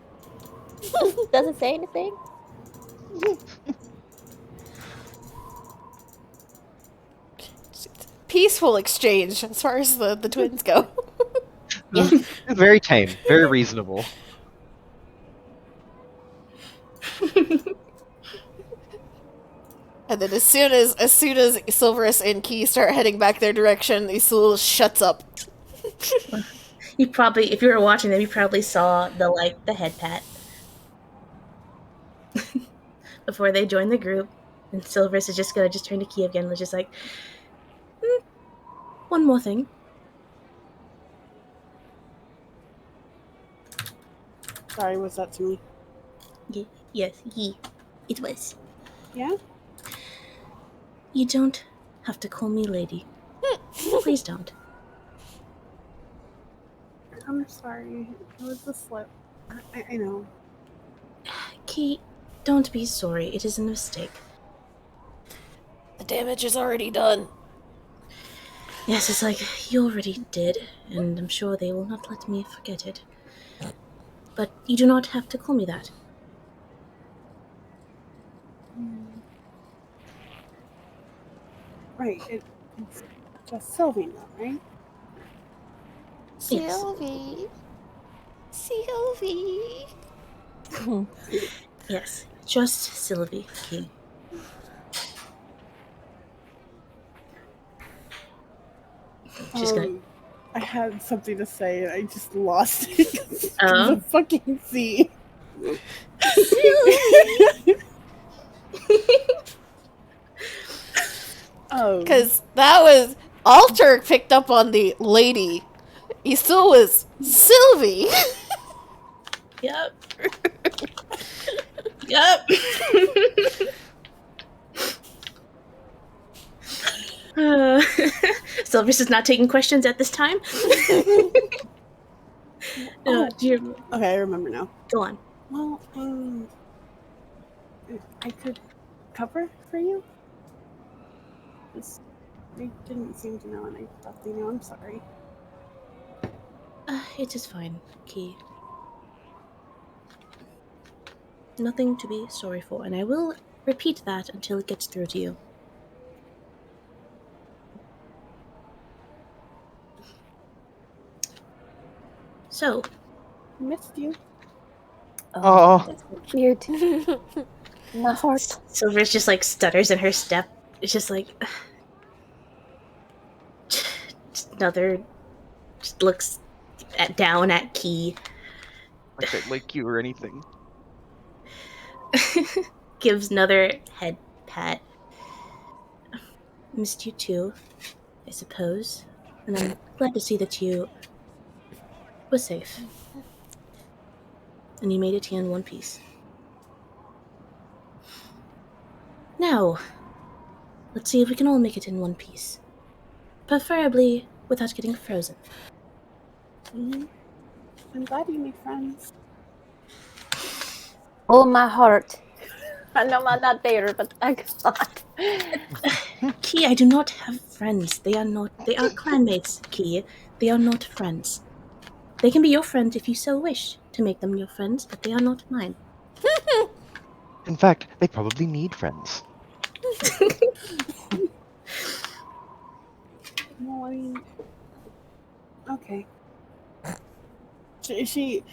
Doesn't say anything. Peaceful exchange as far as the twins go. Yeah. Very tame, very reasonable. And then as soon as Silverus and Key start heading back their direction, Isul shuts up. You probably, if you were watching them, you probably saw the head pat before they joined the group. And Silverus is just gonna turn to Key again, and just like, one more thing. Sorry, was that to me? Yes, it was. Yeah? You don't have to call me lady. Please don't. I'm sorry. It was a slip. I know. Key, don't be sorry. It is a mistake. The damage is already done. Yes, it's like you already did, and I'm sure they will not let me forget it. But you do not have to call me that. Right, it's just Sylvie now, right? Yes. Sylvie. Yes, just Sylvie, Key. She's gonna. I had something to say and I just lost it. Oh. The fucking sea. Because that was Alter picked up on the lady. Isul was Sylvie. Yep. Yep. Sylvius is not taking questions at this time. okay, I remember now. Go on. Well, I could cover for you? They didn't seem to know, and I thought they knew. I'm sorry. It is fine, Key. Nothing to be sorry for, and I will repeat that until it gets through to you. So, Missed you. Oh. That's weird. My heart. Silver's just stutters in her step. It's just just looks down at Key. I don't like you or anything. Gives another head pat. Missed you too, I suppose. And I'm glad to see that you were safe. And you made it here in one piece. Now, let's see if we can all make it in one piece. Preferably without getting frozen. Mm-hmm. I'm glad you made friends. Oh, my heart. I know I'm not there, but I got. Key, I do not have friends. They are clanmates, Key. They are not friends. They can be your friends if you so wish to make them your friends, but they are not mine. In fact, they probably need friends. No, I mean, okay. She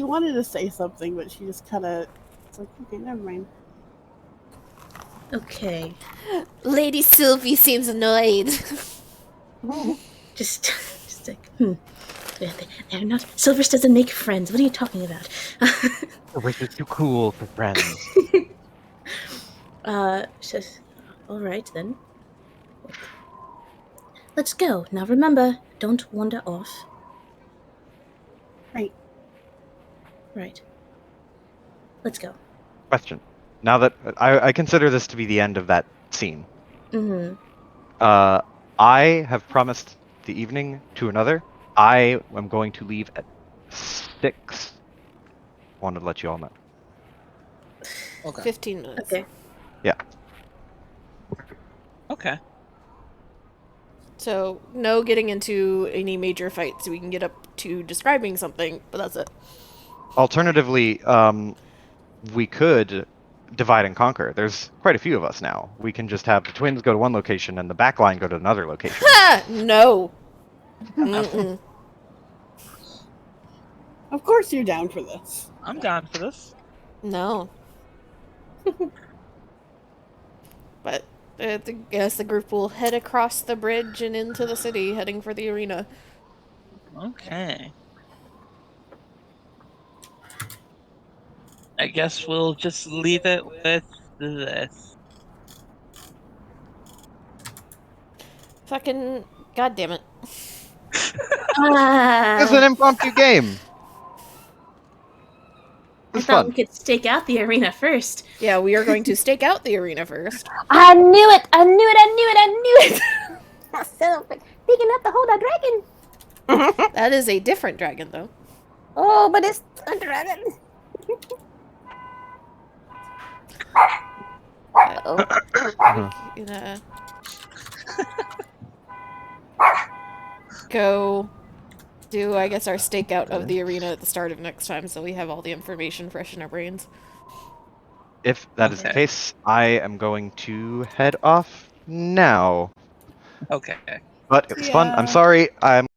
wanted to say something, but she just kind of. It's like, okay, never mind. Okay. Lady Sylvie seems annoyed. Just like, they're not. Silvers doesn't make friends. What are you talking about? We're just too cool for friends. Says, all right then. Let's go. Now remember, don't wander off. Right. Right. Let's go. Question. Now that I consider this to be the end of that scene, Mm-hmm. I have promised the evening to another. I am going to leave at 6. Wanted to let you all know. Okay. 15 minutes. Okay. Okay. So, no getting into any major fights. We can get up to describing something, but that's it. Alternatively, we could divide and conquer. There's quite a few of us now. We can just have the twins go to one location and the backline go to another location. Ha! No! Mm-mm. Of course you're down for this. I'm down for this. No. But I guess the group will head across the bridge and into the city, heading for the arena. Okay. I guess we'll just leave it with this. Fucking goddamn it! It's an impromptu game. I It's thought fun. we could stake out the arena first. Yeah, we are going to stake out the arena first. I knew it! I knew it! I knew it! I knew it! I said I'm picking up the hold a dragon. That is a different dragon, though. Oh, but it's a dragon. Oh. Gonna go do, I guess, our stakeout of the arena at the start of next time, so we have all the information fresh in our brains. If that is the Okay. case, I am going to head off now. Okay. But it was fun. I'm Yeah. sorry. I'm